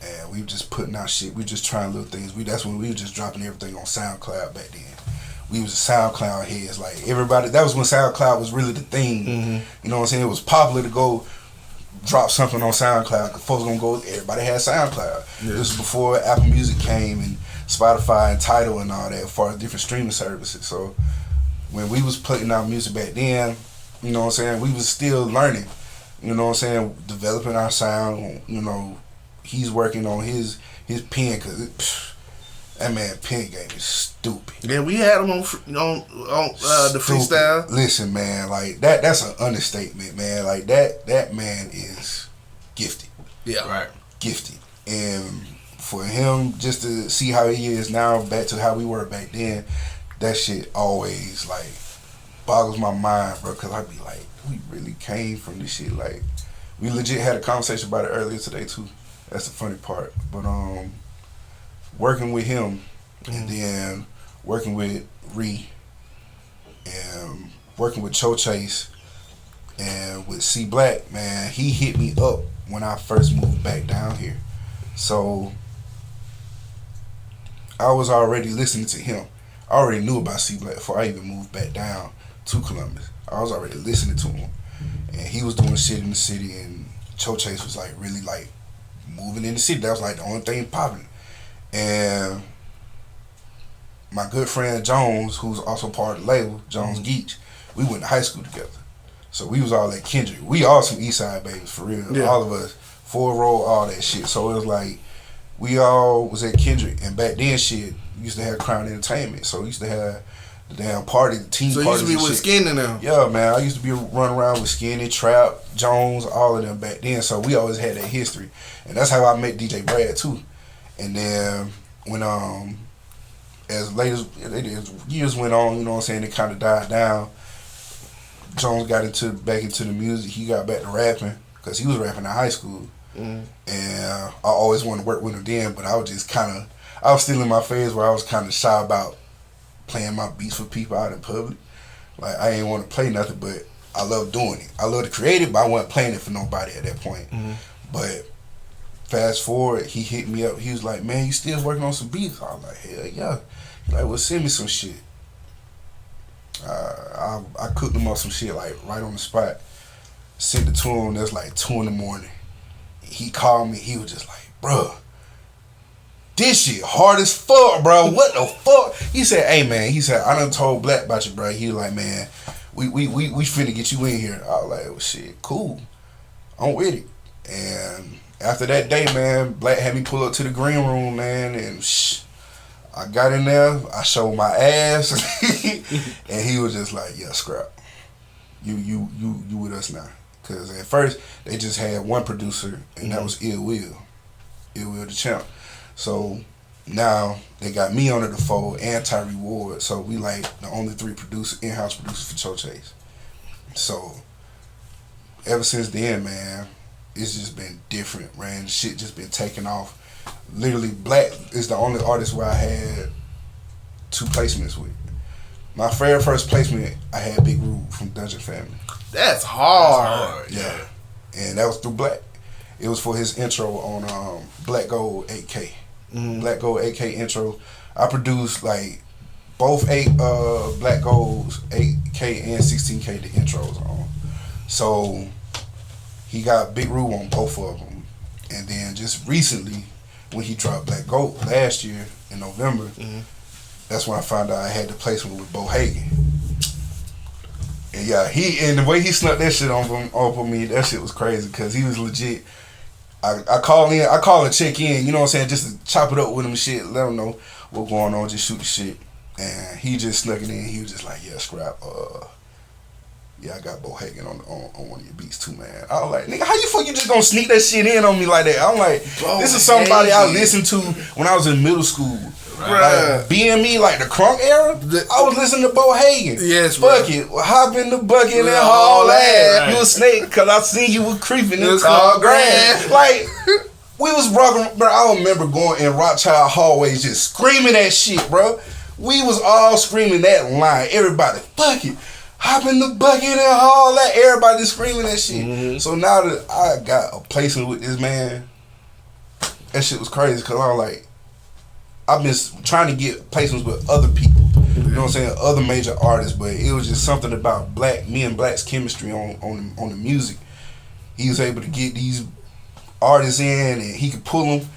And we just putting out shit, we just trying little things. That's when we were just dropping everything on SoundCloud back then. We was SoundCloud heads, like everybody. That was when SoundCloud was really the thing. You know what I'm saying? It was popular to go drop something on SoundCloud. Cause folks gonna go. Everybody had SoundCloud. Yeah. This was before Apple Music came and Spotify and Tidal and all that, as far as different streaming services. So when we was putting out music back then, you know what I'm saying, we was still learning. You know what I'm saying, developing our sound. You know, he's working on his pen, cause that man pen game is stupid. Yeah, we had him on the freestyle. Listen, man, like that's an understatement, man. Like that man is gifted. Yeah, right. Gifted, and for him just to see how he is now, back to how we were back then, that shit always like boggles my mind, bro. Cause I be like, we really came from this shit. Like, we legit had a conversation about it earlier today too. That's the funny part, but working with him, and then working with Ree, and working with Chochase, and with C Black, man, he hit me up when I first moved back down here. So I was already listening to him. I already knew about C Black before I even moved back down to Columbus. I was already listening to him, and he was doing shit in the city, and Chochase was like really like moving in the city. That was like the only thing popping. And my good friend Jones, who's also part of the label, Jones Geach, we went to high school together. So we was all at Kendrick. We all some East Side babies, for real. Yeah. All of us, 4 row, all that shit. So it was like, we all was at Kendrick. And back then, shit, used to have Crown Entertainment, so we used to have the damn party, the team so parties. So you used to be with Skin and them? Yeah, man. I used to be running around with Skinny, Trap, Jones, all of them back then. So we always had that history, and that's how I met DJ Brad too. And then when as late as years went on, you know what I'm saying, it kind of died down. Jones got back into the music. He got back to rapping because he was rapping in high school, and I always wanted to work with him then. But I was just I was still in my phase where I was kind of shy about playing my beats for people out in public. Like, I ain't want to play nothing, but I love doing it. I love to create it, but I wasn't playing it for nobody at that point. But fast forward, he hit me up. He was like, "Man, you still working on some beats?" I was like, "Hell yeah." He like, "Well, send me some shit." I cooked him up some shit like right on the spot. Sent it to him. That's like 2 a.m. He called me. He was just like, "Bruh, this shit hard as fuck, bro. What the fuck?" He said, "Hey man," he said, "I done told Black about you, bro." He was like, "Man, we finna get you in here." I was like, "Well, shit, cool. I'm with it." And after that day, man, Black had me pull up to the green room, man, and I got in there. I showed my ass, and he was just like, "Yeah, scrap. You with us now." Cause at first they just had one producer, and that was Ill Will the Champ. So now they got me under the fold and Tyree Ward. So we like the only 3 in-house producers for Cho Chase. So ever since then, man, it's just been different, man. Shit just been taking off. Literally, Black is the only artist where I had 2 placements with. My very first placement, I had Big Rude from Dungeon Family. That's hard. Yeah. And that was through Black. It was for his intro on Black Gold 8K. Black Gold 8K intro. I produced like both Black Golds 8K and 16K the intros on. So he got Big Roo on both of them. And then just recently, when he dropped Black Gold last year in November, that's when I found out I had the placement with Bo Hagen. And yeah, and the way he snuck that shit on me, that shit was crazy because he was legit. I call and check in, you know what I'm saying, just to chop it up with him and shit, let him know what's going on, just shoot the shit. And he just snuck it in. He was just like, "Yeah, scrap. Yeah, I got Bo Hagen on one of your beats too, man." I was like, "Nigga, how you just gonna sneak that shit in on me like that?" I'm like, this is somebody I listened to when I was in middle school. Right. Like, BME, like the crunk era, I was listening to Bo Hagen. Yes, fuck it. Hop in the bucket and haul ass. Right. You a snake because I seen you was creeping in tall grass. Like, we was rocking, bro. I remember going in Rothschild hallways just screaming that shit, bro. We was all screaming that line. Everybody, fuck it. Hop in the bucket and haul that. Everybody screaming that shit. So now that I got a placement with this man, that shit was crazy because I was like, I've been trying to get placements with other people, you know what I'm saying, other major artists, but it was just something about me and Black's chemistry on the music. He was able to get these artists in, and he could pull them,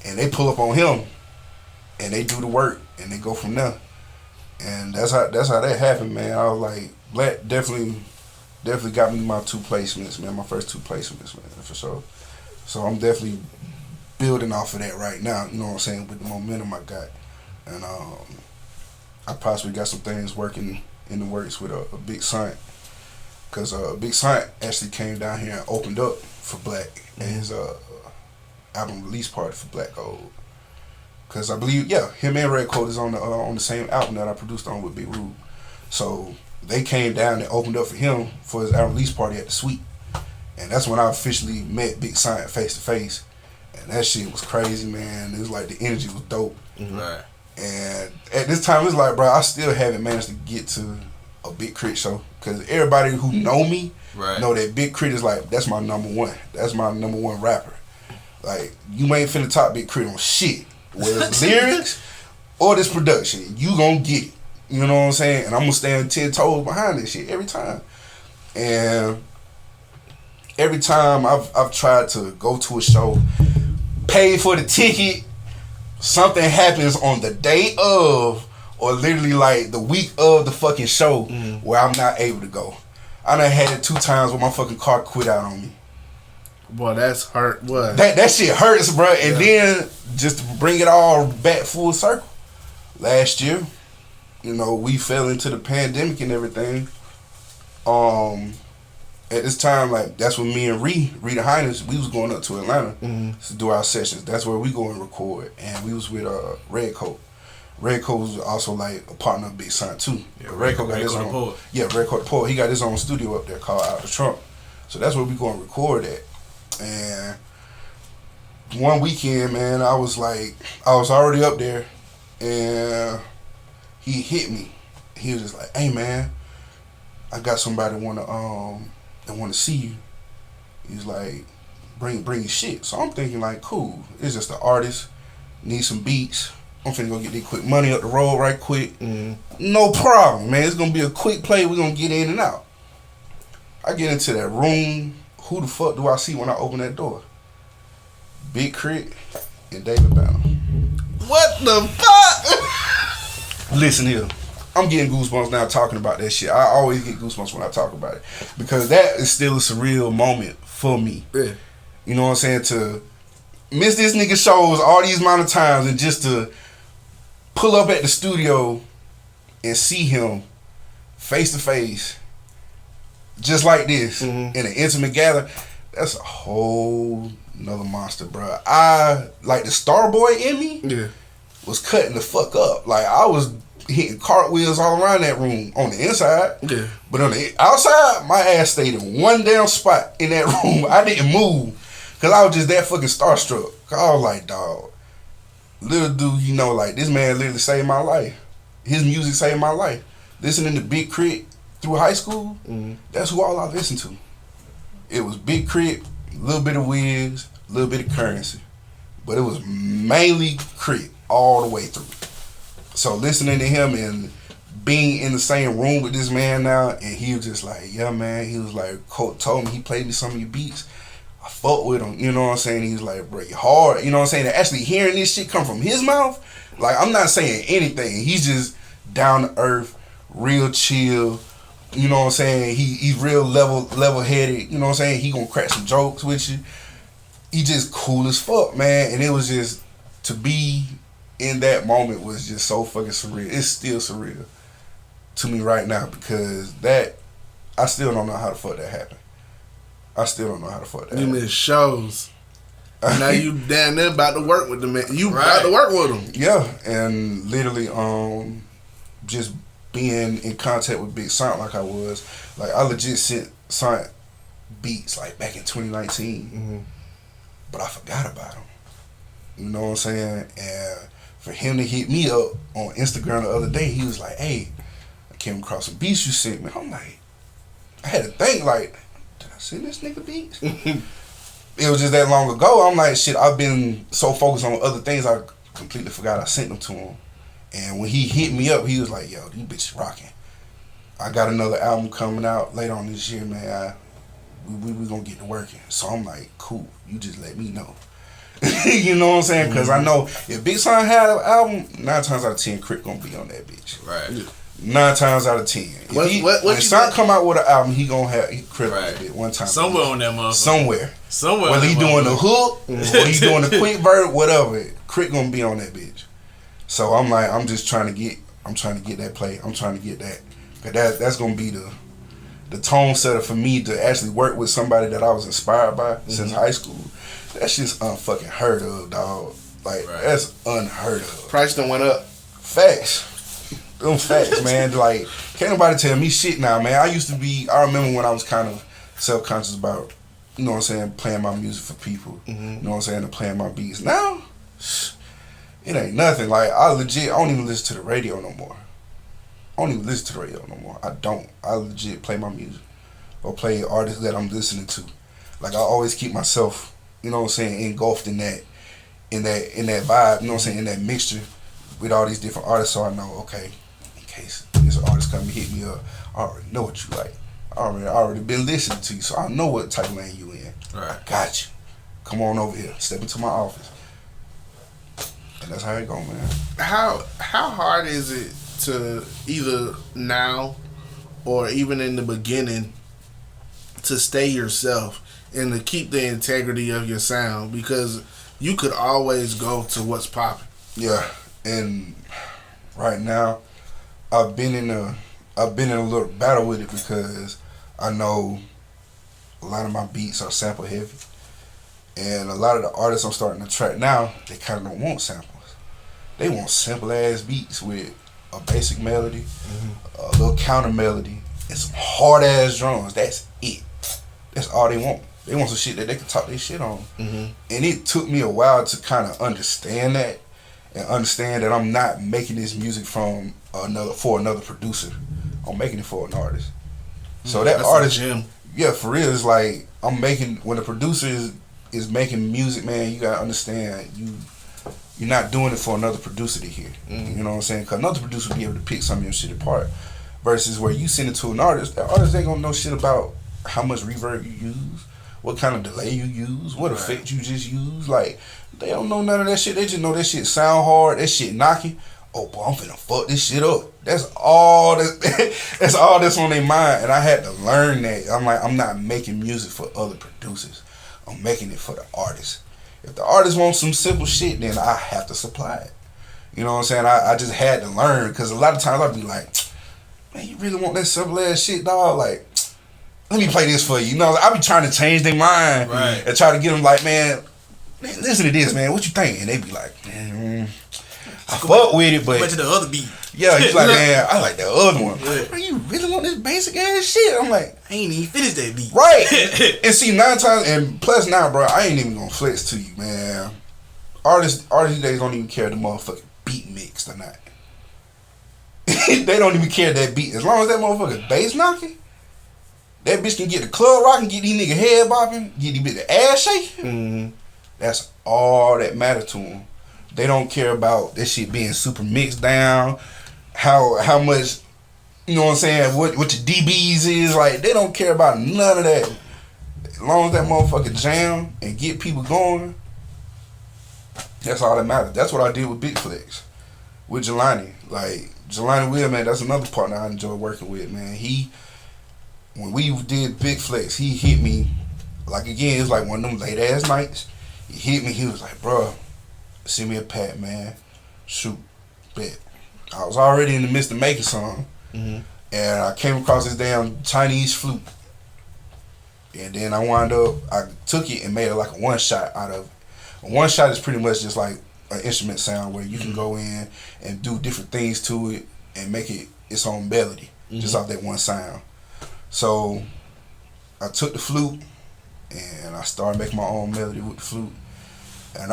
and they pull up on him, and they do the work, and they go from there. And that's how that happened, man. I was like, Black definitely got me my 2 placements, man, my first 2 placements, man, for sure. So I'm definitely building off of that right now, you know what I'm saying, with the momentum I got. And I possibly got some things working in the works with a Big Saint. Because Big Saint actually came down here and opened up for Black at his album release party for Black Gold. Because I believe, him and Red Coat is on the same album that I produced on with Big Rude. So they came down and opened up for him for his album release party at the Suite. And that's when I officially met Big Saint face to face. And that shit was crazy, man. It was like the energy was dope. Right. And at this time, it's like, bro, I still haven't managed to get to a Big Crit show. Because everybody who know me know that Big Crit is like, that's my number one. That's my number one rapper. Like, you ain't finna top Big Crit on shit. Whether it's lyrics or this production, you gonna get it. You know what I'm saying? And I'm gonna stand 10 toes behind this shit every time. And every time I've tried to go to a show, pay for the ticket, something happens on the day of, or literally like the week of the fucking show, where I'm not able to go. I done had it 2 times where my fucking car quit out on me. Boy, that's hurt. What? That shit hurts, bro. And then just to bring it all back full circle, last year, you know, we fell into the pandemic and everything. At this time, like, that's when me and Rita Highness, we was going up to Atlanta to do our sessions. That's where we go and record. And we was with Red Coat. Red Coat was also like a partner of Big Son too. Yeah, Red Coat got his own. Yeah, Red Coat the Poet. He got his own studio up there called Out the Trunk. So that's where we go and record at. And one weekend, man, I was already up there, and he hit me. He was just like, "Hey, man, I got somebody that wanna see you." He's like, bring your shit. So I'm thinking like, cool. It's just an artist, need some beats. I'm finna go get that quick money up the road right quick. No problem, man. It's gonna be a quick play. We're gonna get in and out. I get into that room. Who the fuck do I see when I open that door? Big Crit and David Banner. What the fuck? Listen here. I'm getting goosebumps now talking about that shit. I always get goosebumps when I talk about it. Because that is still a surreal moment for me. Yeah. You know what I'm saying? To miss this nigga shows all these amount of times and just to pull up at the studio and see him face to face just like this in an intimate gathering, that's a whole nother monster, bro. I, like, the star boy in me was cutting the fuck up. Like, I was hitting cartwheels all around that room on the inside. Yeah. But on the outside, my ass stayed in one damn spot in that room. I didn't move because I was just that fucking starstruck. I was like, dog, little dude, you know, like, this man literally saved my life. His music saved my life. Listening to Big Crit through high school, that's who all I listened to. It was Big Crit, a little bit of Wiz, a little bit of Currency. But it was mainly Crit all the way through. So listening to him and being in the same room with this man now, and he was just like, yeah, man, he was like, Colt told me, he played me some of your beats. I fuck with him, you know what I'm saying? He's like, bro, you hard, you know what I'm saying? And actually hearing this shit come from his mouth, like, I'm not saying anything. He's just down to earth, real chill, you know what I'm saying? He's real level-headed, you know what I'm saying? He gonna crack some jokes with you. He just cool as fuck, man. And it was just, to be in that moment was just so fucking surreal. It's still surreal to me right now because that, I still don't know how the fuck that happened. I still don't know how the fuck that happened. You missed shows. Now you damn near about to work with the man. You about to work with him. Yeah, and literally just being in contact with Big Son like I was. Like, I legit sent Son beats like back in 2019. But I forgot about him. You know what I'm saying? And for him to hit me up on Instagram the other day, he was like, hey, I came across some beats you sent me. I'm like, I had to think, like, did I send this nigga beats? It was just that long ago. I'm like, shit, I've been so focused on other things, I completely forgot I sent them to him. And when he hit me up, he was like, yo, these bitches rocking. I got another album coming out later on this year, man. We gonna get to working. So I'm like, cool, you just let me know. You know what I'm saying? Because I know if Big Son had an album, 9 times out of 10, Crit gonna be on that bitch. Right. 9 times out of 10. When Son come out with an album, he gonna have Crit on that bitch one time. Somewhere on that motherfucker. Somewhere. Whether he doing the hook or he doing the quick verse, whatever, Crit gonna be on that bitch. So I'm like, I'm trying to get that play. I'm trying to get that. Cause that's gonna be the tone setter for me to actually work with somebody that I was inspired by since high school. That's just unfucking heard of, dog. Like, that's unheard of. Price done went up. Facts. Them facts, man. Like, can't nobody tell me shit now, man. I remember when I was kind of self-conscious about, you know what I'm saying, playing my music for people. You know what I'm saying, and playing my beats. Now, it ain't nothing. Like, I don't even listen to the radio no more. I legit play my music or play artists that I'm listening to. Like, I always keep myself, you know what I'm saying, engulfed in that vibe, you know what I'm saying, in that mixture with all these different artists, so I know, okay, in case this artist come and hit me up, I already know what you like. I already been listening to you, so I know what type of lane you in. Right. I got you. Come on over here. Step into my office. And that's how it go, man. How hard is it to either now or even in the beginning to stay yourself and to keep the integrity of your sound, because you could always go to what's popping. Yeah, and right now, I've been in a little battle with it because I know a lot of my beats are sample heavy, and a lot of the artists I'm starting to track now, they kind of don't want samples. They want simple ass beats with a basic melody, a little counter melody, and some hard ass drums. That's it. That's all they want. They want some shit that they can talk their shit on. And it took me a while to kind of understand that, and understand that I'm not making this music for another producer. I'm making it for an artist. So that artist, yeah, for real, it's like I'm making, when the producer is making music, man, you gotta understand you're not doing it for another producer to hear. You know what I'm saying? Because another producer will be able to pick some of your shit apart. Versus where you send it to an artist, that artist ain't gonna know shit about how much reverb you use, what kind of delay you use, what effect you just use. Like, they don't know none of that shit. They just know that shit sound hard, that shit knocking. Oh, boy, I'm finna fuck this shit up. That's all that's all that's on their mind. And I had to learn that. I'm like, I'm not making music for other producers. I'm making it for the artist. If the artist wants some simple shit, then I have to supply it. You know what I'm saying? I just had to learn, because a lot of times I'd be like, man, you really want that simple ass shit, dog? Like, let me play this for you. You know, I be trying to change their mind and try to get them like, man, listen to this, man. What you think? And they be like, man, I fuck with it, but went to the other beat. Yeah, he's like, man, I like that other one. Bro, you really want this basic ass shit? I'm like, I ain't even finished that beat. Right. And see, 9 times, and plus now, bro, I ain't even gonna flex to you, man. Artists these days don't even care the motherfucking beat mixed or not. They don't even care that beat. As long as that motherfucker bass knocking, that bitch can get the club rocking, get these niggas head bopping, get these bitch the ass shaking. That's all that matter to them. They don't care about that shit being super mixed down, how much, you know what I'm saying, what your DBs is. Like, they don't care about none of that. As long as that motherfucker jam and get people going, that's all that matters. That's what I did with Big Flex, with Jelani. Like, Jelani Will, man, that's another partner I enjoy working with, man. When we did Big Flex, he hit me, like, again, it was like one of them late ass nights. He hit me, he was like, bro, send me a pad, man. Shoot, bet. I was already in the midst of making something, and I came across this damn Chinese flute. And then I took it and made it like a one shot out of it. A one shot is pretty much just like an instrument sound where you can go in and do different things to it and make it its own melody, just off that one sound. So I took the flute and I started making my own melody with the flute. And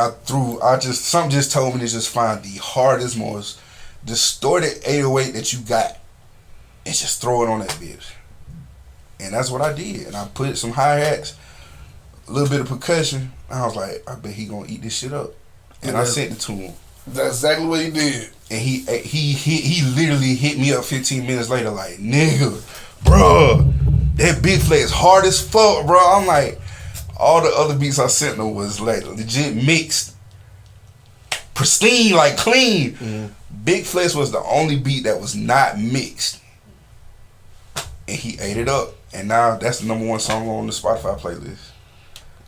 something just told me to just find the hardest, most distorted 808 that you got and just throw it on that bitch. And that's what I did. And I put some hi-hats, a little bit of percussion. And I was like, I bet he gonna eat this shit up. And I sent it to him. That's exactly what he did. And he literally hit me up 15 minutes later like, nigga, bro, that Big Flex hard as fuck, bro. I'm like, all the other beats I sent him was like legit mixed, pristine, like clean. Big Flex was the only beat that was not mixed. And he ate it up. And now that's the #1 song on the Spotify playlist.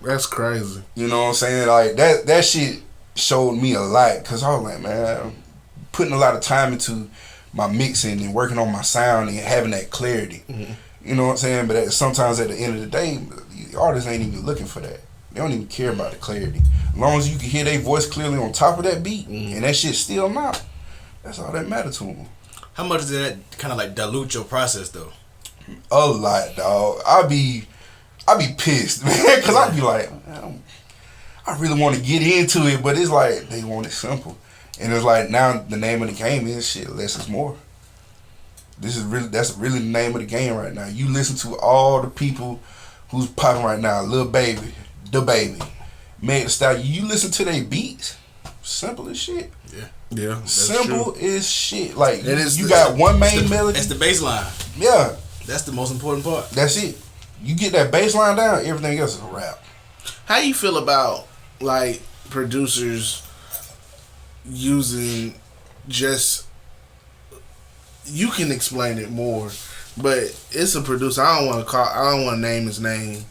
That's crazy. You know what I'm saying? Like, that shit showed me a lot, because I was like, man, I'm putting a lot of time into my mixing and working on my sound and having that clarity. You know what I'm saying? But sometimes at the end of the day, the artists ain't even looking for that. They don't even care about the clarity. As long as you can hear their voice clearly on top of that beat, and that shit still not, that's all that matters to them. How much does that kind of like dilute your process though? A lot, dog. I be pissed, man, because I be like, I really want to get into it, but it's like they want it simple, and it's like now the name of the game is shit. Less is more. That's really the name of the game right now. You listen to all the people who's popping right now, Lil Baby, Da Baby, Meg Thee Stallion. You listen to their beats, simple as shit. Yeah, that's simple true. As shit. Like, you got one main melody. That's the bass line. Yeah. That's the most important part. That's it. You get that bass line down, everything else is a rap. How you feel about, like, producers using just, you can explain it more, but it's a producer, I don't want to name his name,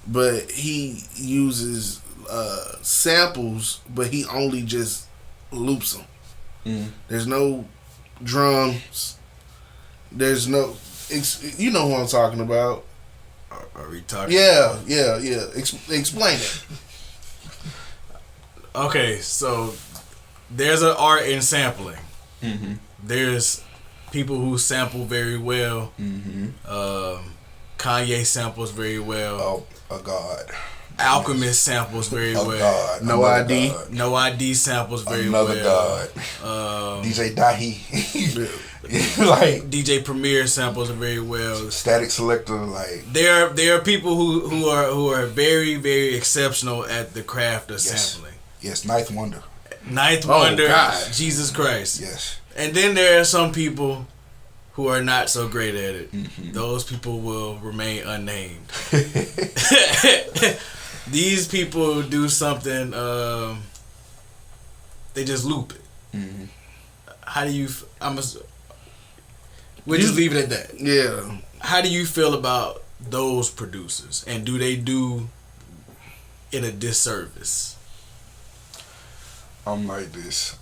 but he uses samples, but he only just loops them. There's no drums. There's no, you know who I'm talking about. Are we talking? Yeah. Explain it. Okay, so there's an art in sampling. Mm-hmm. There's people who sample very well. Mm-hmm. Kanye samples very well. Oh, a god. Alchemist samples very well. God. No ID. God. No ID samples very Another well. god. DJ Dahi. Like DJ Premier samples very well. Static Selector, like there are people who are very, very exceptional at the craft of sampling. Yes, Ninth Wonder. Ninth Wonder, God. Jesus Christ. Yes. And then there are some people who are not so great at it. Mm-hmm. Those people will remain unnamed. These people do something. They just loop it. Mm-hmm. How do you? We'll just leave it at that. Yeah. How do you feel about those producers, and do they do it a disservice? I'm like this,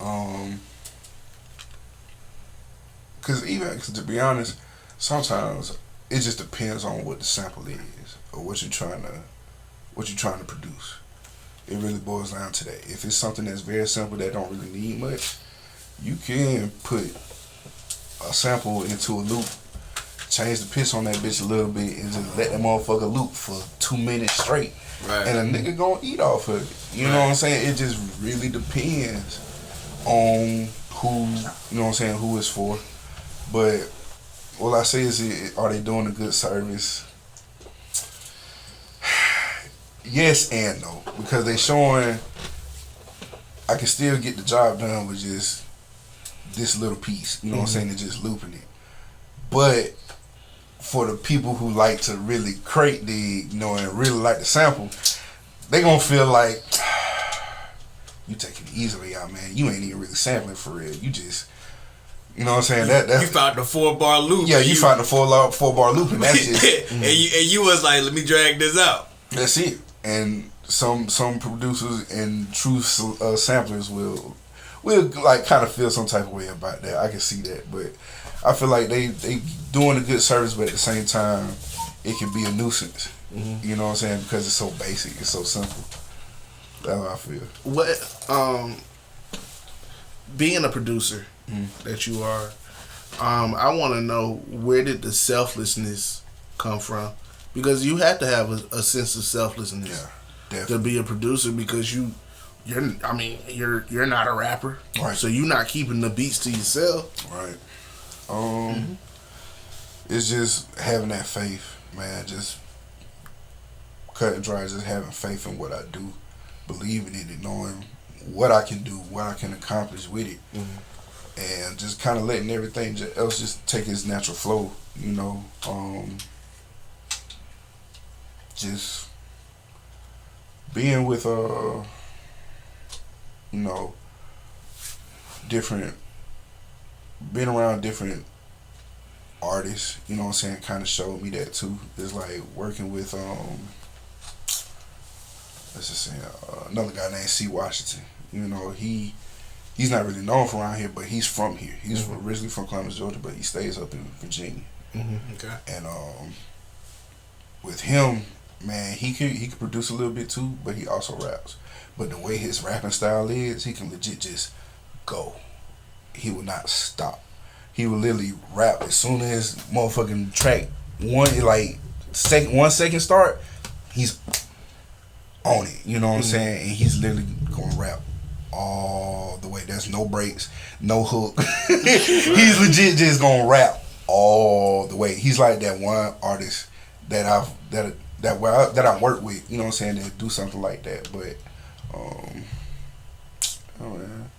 cause to be honest, sometimes it just depends on what the sample is or what you're trying to produce. It really boils down to that. If it's something that's very simple that don't really need much, you can put a sample into a loop, change the pitch on that bitch a little bit, and just let that motherfucker loop for 2 minutes straight. Right. And a nigga gonna eat off of it. You know what I'm saying? It just really depends on who, you know what I'm saying, who it's for. But all I say is, are they doing a good service? Yes and no. Because they showing I can still get the job done with just this little piece. You know what I'm saying? They're just looping it. But for the people who like to really crate dig, you know, and really like the sample, they gonna feel like you taking it easily out, man. You ain't even really sampling for real. You just, you know what I'm saying? That's you found the 4-bar loop. Yeah, you found the 4-bar loop, and that's just and you was like, let me drag this out. That's it. And some producers and true samplers will like kind of feel some type of way about that. I can see that, but I feel like they doing a good service, but at the same time, it can be a nuisance. Mm-hmm. You know what I'm saying? Because it's so basic, it's so simple. That's how I feel. What being a producer that you are, I want to know, where did the selflessness come from? Because you have to have a sense of selflessness to be a producer, because you're not a rapper, right? So you're not keeping the beats to yourself, right? It's just having that faith, man. Just cut and dry, just having faith in what I do, believing in it, knowing what I can do, what I can accomplish with it, and just kind of letting everything else just take its natural flow, you know. Just being with you know, being around different artists, you know what I'm saying, kind of showed me that too. It's like working with let's just say another guy named C. Washington. You know, he's not really known from around here, but he's from here. He's originally from Columbus, Georgia, but he stays up in Virginia. Okay. And with him, man, he could produce a little bit too, but he also raps. But the way his rapping style is, he can legit just go. He will not stop. He will literally rap as soon as motherfucking track 1 second start, he's on it. You know what I'm saying? And he's literally gonna rap all the way. There's no breaks, no hook. He's legit just gonna rap all the way. He's like that one artist that I work with, you know what I'm saying, that do something like that. But oh man.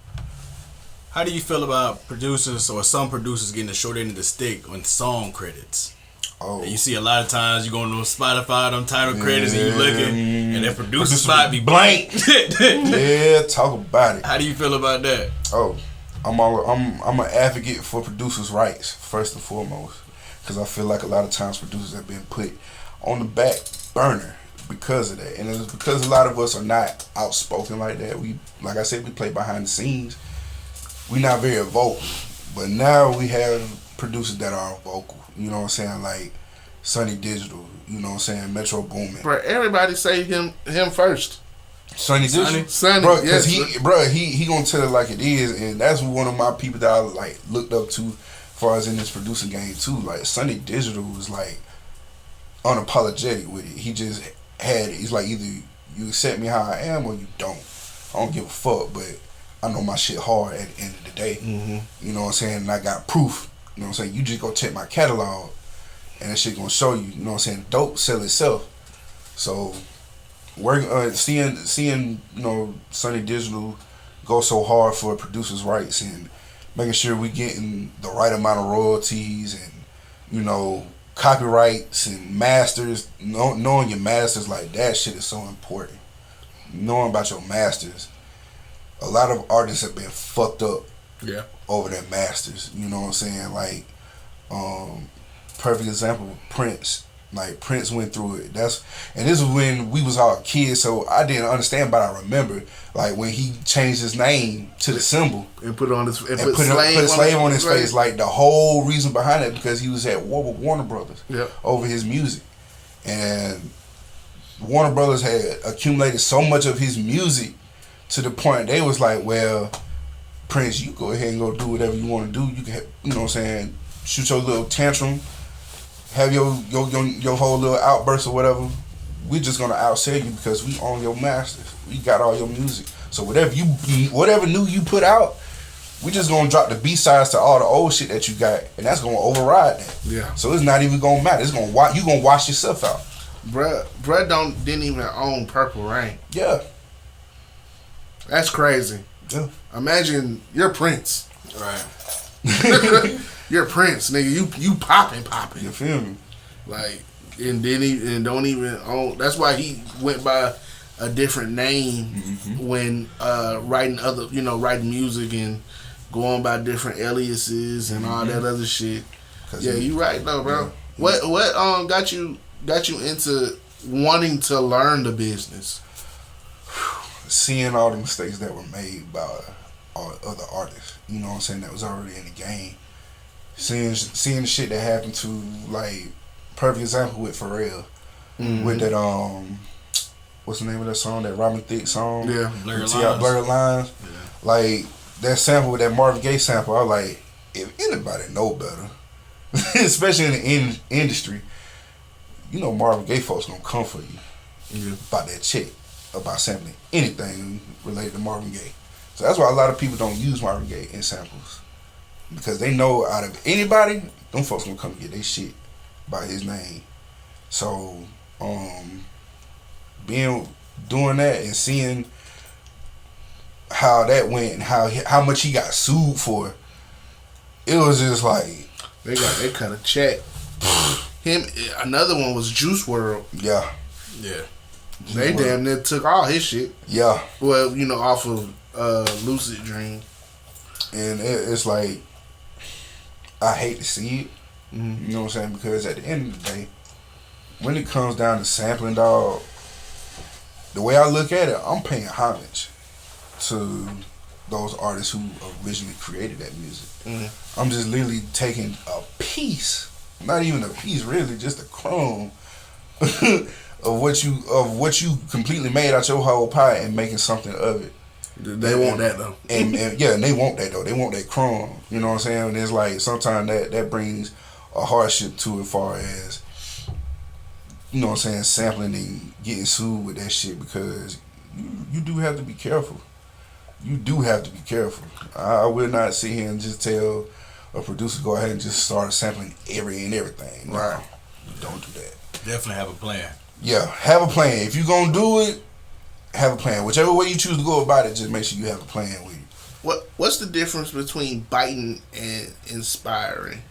How do you feel about producers, or some producers, getting the short end of the stick on song credits? Oh, you see a lot of times you go on Spotify, them title credits, and you looking, and that producer spot be blank. Yeah, talk about it. How do you feel about that? Oh, I'm an advocate for producers' rights first and foremost, because I feel like a lot of times producers have been put on the back burner because of that, and it's because a lot of us are not outspoken like that. We, like I said, we play behind the scenes. We not very vocal. But now we have producers that are vocal. You know what I'm saying? Like Sonny Digital. You know what I'm saying? Metro Boomin. Bro, everybody say him first. Sonny Digital, bro, because he gonna tell it like it is, and that's one of my people that I like looked up to, as far as in this producing game too. Like Sonny Digital was like unapologetic with it. He just had it. He's like, either you accept me how I am or you don't. I don't give a fuck, but I know my shit hard at the end of the day. Mm-hmm. You know what I'm saying? And I got proof. You know what I'm saying? You just go check my catalog, and that shit gonna show you. You know what I'm saying? Dope sell itself. So. Seeing you know Sonny Digital go so hard for producers' rights and making sure we getting the right amount of royalties and you know copyrights and masters, knowing your masters, like that shit is so important. Knowing about your masters, a lot of artists have been fucked up over their masters. You know what I'm saying? Like perfect example, Prince. Like Prince went through it. This is when we was all kids, so I didn't understand, but I remember like when he changed his name to the symbol and put on his put a slave on his face. Like the whole reason behind it because he was at war with Warner Brothers over his music, and Warner Brothers had accumulated so much of his music to the point they was like, well, Prince, you go ahead and go do whatever you want to do. You can, you know what I'm saying, shoot your little tantrum. Have your whole little outburst or whatever. We're just gonna outsell you because we own your masters. We got all your music. So whatever new you put out, we just gonna drop the B-sides to all the old shit that you got, and that's gonna override that. Yeah. So it's not even gonna matter. It's gonna you gonna wash yourself out. Bruh didn't even own Purple Rain. Yeah. That's crazy. Yeah. Imagine you're Prince. Right. You're Prince, nigga. You popping. You feel me? Like, and don't even own. That's why he went by a different name when writing music and going by different aliases and all that other shit. Yeah, you right though, bro. Yeah. What got you into wanting to learn the business? Seeing all the mistakes that were made by all other artists, you know what I'm saying, that was already in the game. Seeing the shit that happened to, like, perfect example with Pharrell, with that what's the name of that song? That Robin Thicke song? Yeah, Blurred Lines. Yeah. Like that sample with that Marvin Gaye sample. I was like, if anybody know better, especially in the industry, you know Marvin Gaye folks gonna come for you about that check, about sampling anything related to Marvin Gaye. So that's why a lot of people don't use Marvin Gaye in samples. Because they know out of anybody, them folks gonna come get their shit by his name. So, doing that and seeing how that went and how much he got sued for, it was just like they cut a check. Another one was Juice WRLD. Yeah. They damn near took all his shit. Yeah. Well, off of Lucid Dream. And it's like, I hate to see it. You know what I'm saying? Because at the end of the day, when it comes down to sampling, dog, the way I look at it, I'm paying homage to those artists who originally created that music. I'm just literally taking a piece, not even a piece, really, just a crumb of what you completely made out your whole pie and making something of it. They want that though. And they want that though. They want that crumb. You know what I'm saying? And it's like sometimes that brings a hardship to it, as far as, you know what I'm saying, sampling and getting sued with that shit, because you do have to be careful. You do have to be careful. I will not sit here and just tell a producer go ahead and just start sampling everything. No, right. Don't do that. Definitely have a plan. Yeah, have a plan. If you're gonna do it, have a plan. Whichever way you choose to go about it, just make sure you have a plan with you. What's the difference between biting and inspiring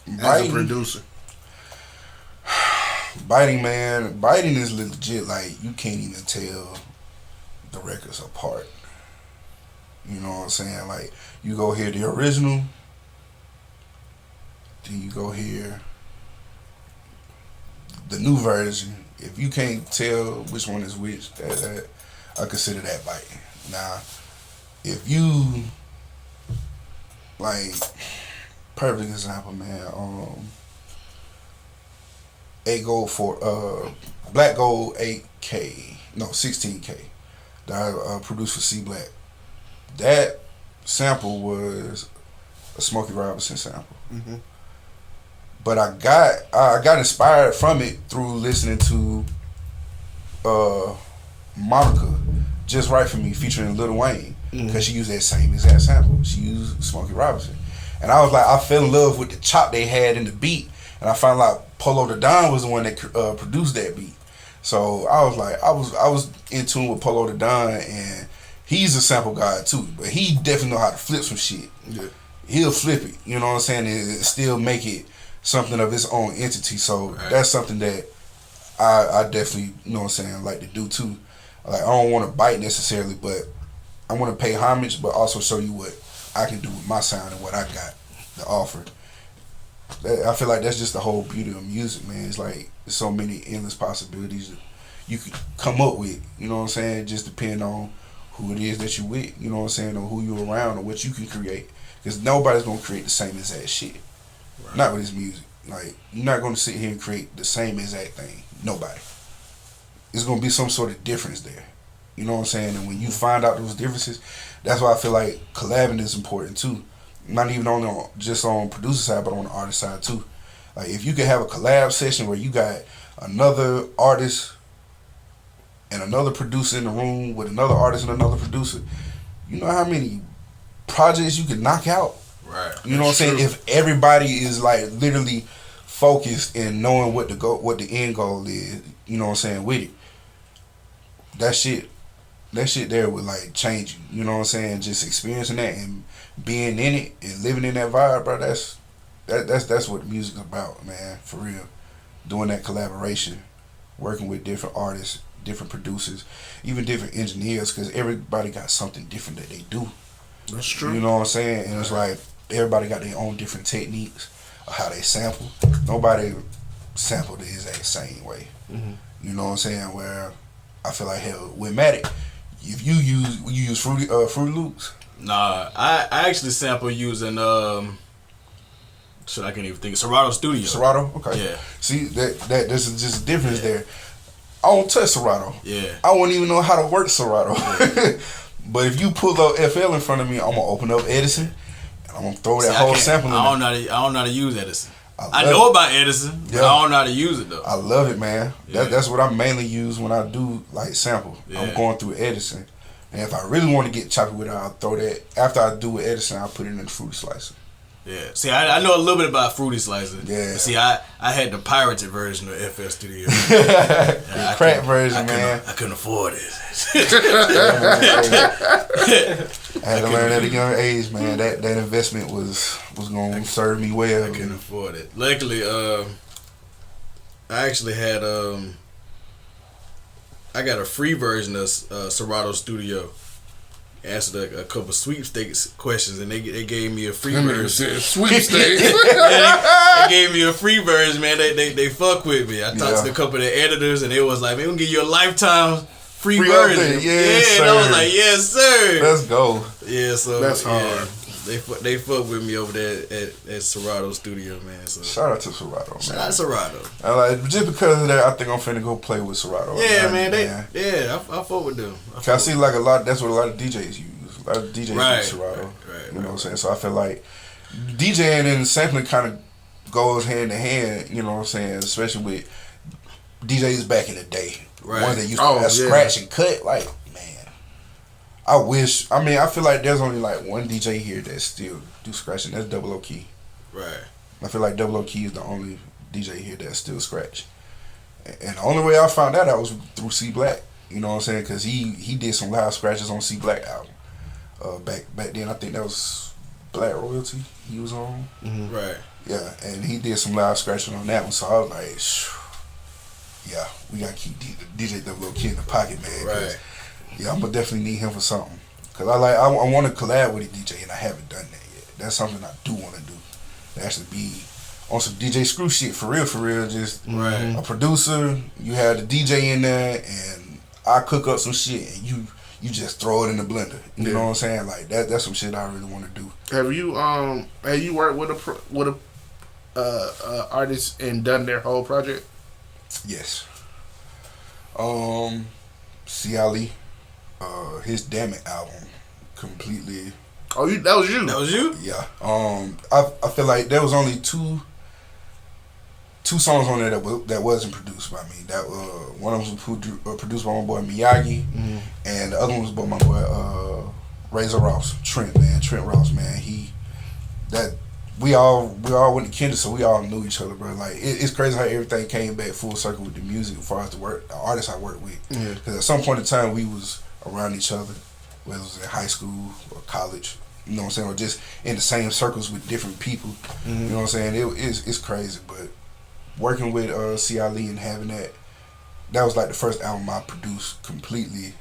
Biting, as a producer? Biting is legit. Like, you can't even tell the records apart. You know what I'm saying? Like, you go hear the original, then you go hear the new version. If you can't tell which one is which, I consider that biting. Now, if you like, perfect example, man. 8 gold for Black Gold 8K, no 16K that I produced for C Black. That sample was a Smokey Robinson sample. Mm-hmm. But I got inspired from it through listening to Monica, Just Right For Me, featuring Lil Wayne, because she used that same exact sample. She used Smokey Robinson. And I was like, I fell in love with the chop they had in the beat, and I found out Polo the Don was the one that produced that beat. So I was like, I was in tune with Polo the Don, and he's a sample guy too, but he definitely know how to flip some shit. Yeah. He'll flip it, you know what I'm saying, and still make it something of its own entity. So that's something that I definitely, you know what I'm saying, like to do too. Like, I don't want to bite necessarily, but I want to pay homage, but also show you what I can do with my sound and what I got to offer. I feel like that's just the whole beauty of music, man. It's like there's so many endless possibilities that you could come up with, you know what I'm saying, just depending on who it is that you with, you know what I'm saying, or who you around, or what you can create. Because nobody's going to create the same exact shit. Right. Not with this music. Like, you're not going to sit here and create the same exact thing. Nobody. There's going to be some sort of difference there. You know what I'm saying? And when you find out those differences, that's why I feel like collabing is important too. Not even just on producer side, but on the artist side too. Like, if you could have a collab session where you got another artist and another producer in the room with another artist and another producer, you know how many projects you could knock out? Right. You know what I'm saying? If everybody is like literally focused and knowing what the end goal is, you know what I'm saying, with it. That shit there would like change you. You know what I'm saying? Just experiencing that and being in it and living in that vibe, bro. That's what music's about, man. For real. Doing that collaboration, working with different artists, different producers, even different engineers, because everybody got something different that they do. That's true. You know what I'm saying? And it's like everybody got their own different techniques of how they sample. Nobody sampled the exact same way. Mm-hmm. You know what I'm saying? Where I feel like, hell, with Matic, if you use Fruity Loops. Nah, I actually sample using shit, I can't even think. Serato Studio. Serato? Okay. Yeah. See, that there's just a difference there. I don't touch Serato. Yeah. I wouldn't even know how to work Serato. Yeah. But if you pull up FL in front of me, I'm gonna open up Edison and I'm gonna throw that whole sample in there. I don't know how to use Edison. I know about Edison, but I don't know how to use it though. I love it, man. Yeah. That's what I mainly use when I do like sample. Yeah. I'm going through Edison. And if I really want to get choppy with it, I'll throw that. After I do with Edison, I'll put it in the Fruity Slicer. Yeah. See, I know a little bit about Fruity Slicer. Yeah. But see, I had the pirated version of FL Studio. The crack version, man. I couldn't afford it. I had to learn at a young age, man. That investment was going to serve me well. I couldn't afford it. Luckily, I actually had I got a free version of Serato Studio. Answered a couple sweepstakes questions, and they gave me a free version. Sweepstakes. They gave me a free version, man. They fuck with me. I talked to a couple of the editors, and they was like, "Man, we'll give you a lifetime free version." Yes, and I was like, "Yes, sir." Let's go. Yeah, so that's hard. Yeah, they fuck with me over there at Serato Studio, man. So shout out to Serato, man. Shout out to Serato. Just because of that, I think I'm finna go play with Serato. Yeah, man. I fuck with them. I see like a lot. That's what a lot of DJs use. A lot of DJs use Serato. Right, you know what I'm saying? So I feel like DJing and sampling kind of goes hand in hand. You know what I'm saying? Especially with DJs back in the day, ones that used to scratch and cut. Like, man, I feel like there's only like one DJ here that still do scratching. That's Double O Key. Right. I feel like Double O Key is the only DJ here that still scratch. And the only way I found that out was through C Black. You know what I'm saying? Because he did some live scratches on C Black album. Back then, I think that was Black Royalty he was on. Mm-hmm. Right. Yeah, and he did some live scratching on that one. So I was like, yeah, we got to keep DJ Double O Key in the pocket, man. Right. Yeah, I'm going to definitely need him for something. Because I want to collab with a DJ, and I haven't done that yet. That's something I do want to do. To actually be on some DJ Screw shit, for real. Just a producer, you have the DJ in there, and I cook up some shit, and you just throw it in the blender. You know what I'm saying? Like that's some shit I really want to do. Have you worked with a artist and done their whole project? Yes. C.I.Lee, his Damn It album, completely. Oh, that was you. That was you. Yeah. I feel like there was only two songs on there that wasn't produced by me. That one of them was produced by my boy Miyagi, and the other one was by my boy Razor Ross, Trent Ross, man. We all went to Kendrick, so we all knew each other, bro. Like it's crazy how everything came back full circle with the music as far as the artists I worked with. Because at some point in time we was around each other, whether it was in high school or college, you know what I'm saying, or just in the same circles with different people. You know what I'm saying? It's crazy, but working with C.I.Lee and having that was like the first album I produced completely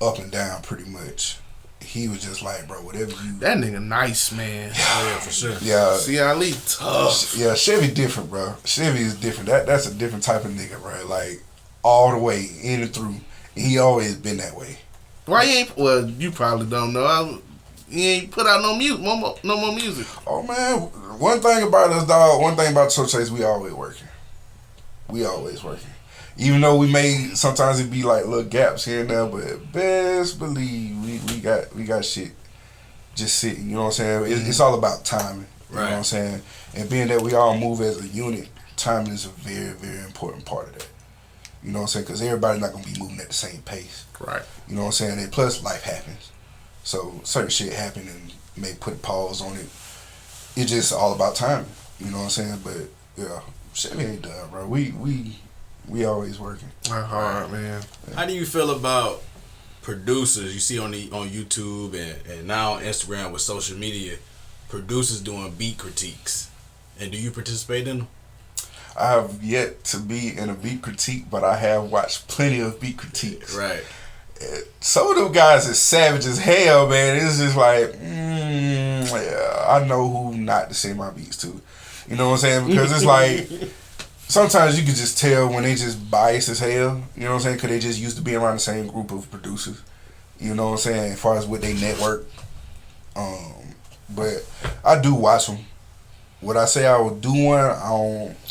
up and down, pretty much. He was just like, bro, whatever you. That nigga nice, man. Oh yeah, for sure. Yeah. C.I.Lee tough. Yeah, Chevy different, bro. Chevy is different. That's a different type of nigga, bro. Like all the way in and through. He always been that way. Why you ain't? Well, you probably don't know. He ain't put out no more music. Oh man, one thing about us, dog. One thing about Soul Chase, we always working. Even though sometimes it be like little gaps here and there, but best believe we got shit just sitting. You know what I'm saying? It's all about timing. You know what I'm saying? And being that we all move as a unit, timing is a very, very important part of that. You know what I'm saying? Because everybody's not gonna be moving at the same pace. Right. You know what I'm saying? And plus, life happens. So certain shit happen and may put a pause on it. It's just all about timing. You know what I'm saying? But yeah, shit ain't done, bro. We always working. Hard, man. How do you feel about producers you see on YouTube and now on Instagram with social media, producers doing beat critiques? And do you participate in them? I have yet to be in a beat critique, but I have watched plenty of beat critiques. Right. Some of them guys is savage as hell, man. It's just like, yeah, I know who not to send my beats to. You know what I'm saying? Because it's like, sometimes you can just tell when they just biased as hell. You know what I'm saying? Because they just used to be around the same group of producers. You know what I'm saying? As far as what they network. But I do watch them. Would I say I would do one? I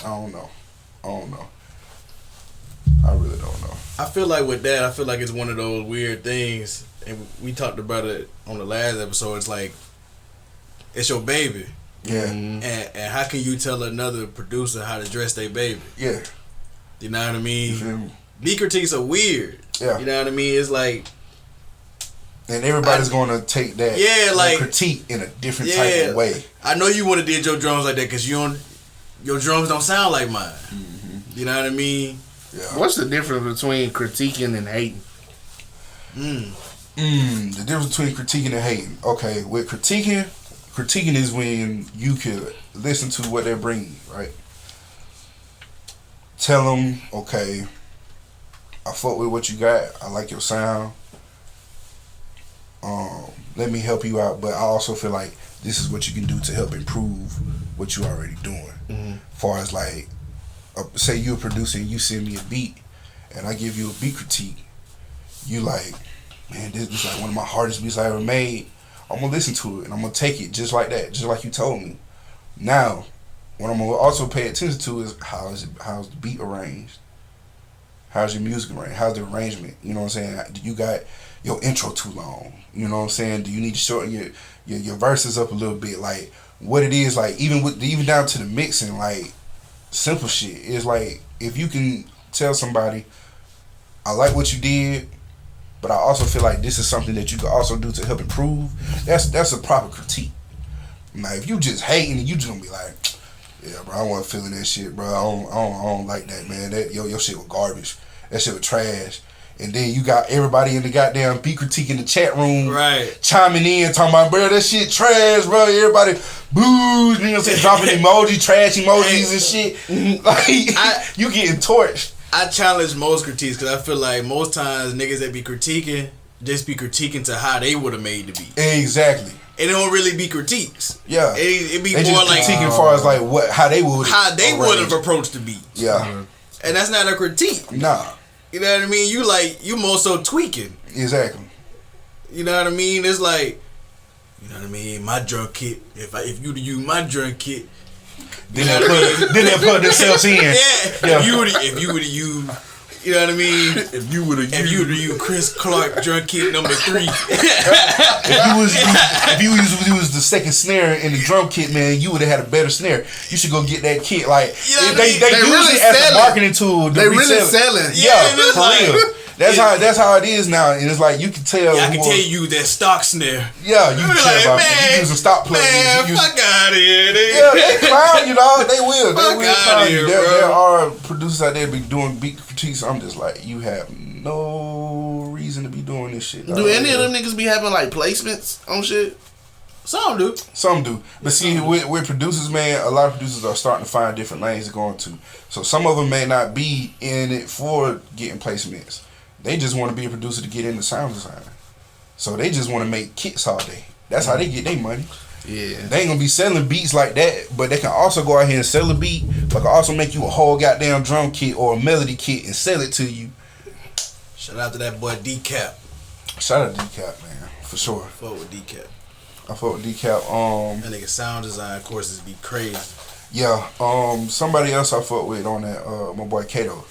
don't know. I really don't know. I feel like with that, it's one of those weird things, and we talked about it on the last episode. It's like, it's your baby. Yeah. And how can you tell another producer how to dress their baby? Yeah. You know what I mean? You feel me? Beat critiques are weird. Yeah. You know what I mean? It's like, and everybody's going to take that, like critique in a different type of way. I know you want to did your drums like that because your drums don't sound like mine. You know what I mean? Yeah. What's the difference between critiquing and hating? The difference between critiquing and hating. Okay, with critiquing is when you can listen to what they're bringing, right? Tell them, okay, I fuck with what you got. I like your sound. Let me help you out, but I also feel like this is what you can do to help improve what you're already doing. Far as like, say you're a producer and you send me a beat, and I give you a beat critique. You like, man, this is like one of my hardest beats I ever made. I'm gonna listen to it and I'm gonna take it just like that, just like you told me. Now, what I'm gonna also pay attention to is how's the beat arranged? How's your music arranged? How's the arrangement? You know what I'm saying? Do you got your intro too long? You know what I'm saying? Do you need to shorten your verses up a little bit? Like what it is, like even down to the mixing, like simple shit. It's like if you can tell somebody, I like what you did, but I also feel like this is something that you can also do to help improve. That's a proper critique. Now if you just hating, you just gonna be like, yeah, bro, I wasn't feeling that shit, bro. I don't like that, man. That your shit was garbage. That shit was trash. And then you got everybody in the goddamn beat critique in the chat room, right, chiming in, talking about, bro, that shit trash, bro. Everybody boos, you know what I'm saying, dropping trash emojis and shit. Like, you getting torched. I challenge most critiques because I feel like most times niggas that be critiquing just be critiquing to how they would have made the beat. Exactly. It don't really be critiques. Yeah. It be they more just like critiquing as far as like how they would have approached the beat. Yeah. And that's not a critique. Nah. You know what I mean? You more so tweaking. Exactly. You know what I mean? It's like, you know what I mean? My drum kit. If you to use my drum kit, then they put themselves in. Yeah. If you would have used, you know what I mean? If you would have used Chris Clark drum kit number 3. if you was the second snare in the drum kit, man, you would have had a better snare. You should go get that kit. Like they use really it as a marketing tool. They really selling. Yeah, for real. That's how it is now, and it's like you can tell. Yeah, I can tell you that stock snare. Yeah, you can tell about it. You use a stock plug. Man, fuck out of here. Yeah, they clown you, dog. They will. They will clown you. Here, there are producers out there be doing beat critiques. I'm just like, you have no reason to be doing this shit. Do any of them niggas be having like placements on shit? Some do. Some do. But see, with producers, man, a lot of producers are starting to find different lanes to go into. So some of them may not be in it for getting placements. They just want to be a producer to get into sound design. So they just want to make kits all day. That's how they get their money. Yeah. They ain't gonna be selling beats like that, but they can also go out here and sell a beat, but can also make you a whole goddamn drum kit or a melody kit and sell it to you. Shout out to that boy Decap. Shout out to Decap, man, for sure. I fuck with Decap. I fuck with Decap. That nigga sound design courses be crazy. Yeah. Somebody else I fuck with on that, my boy Kato.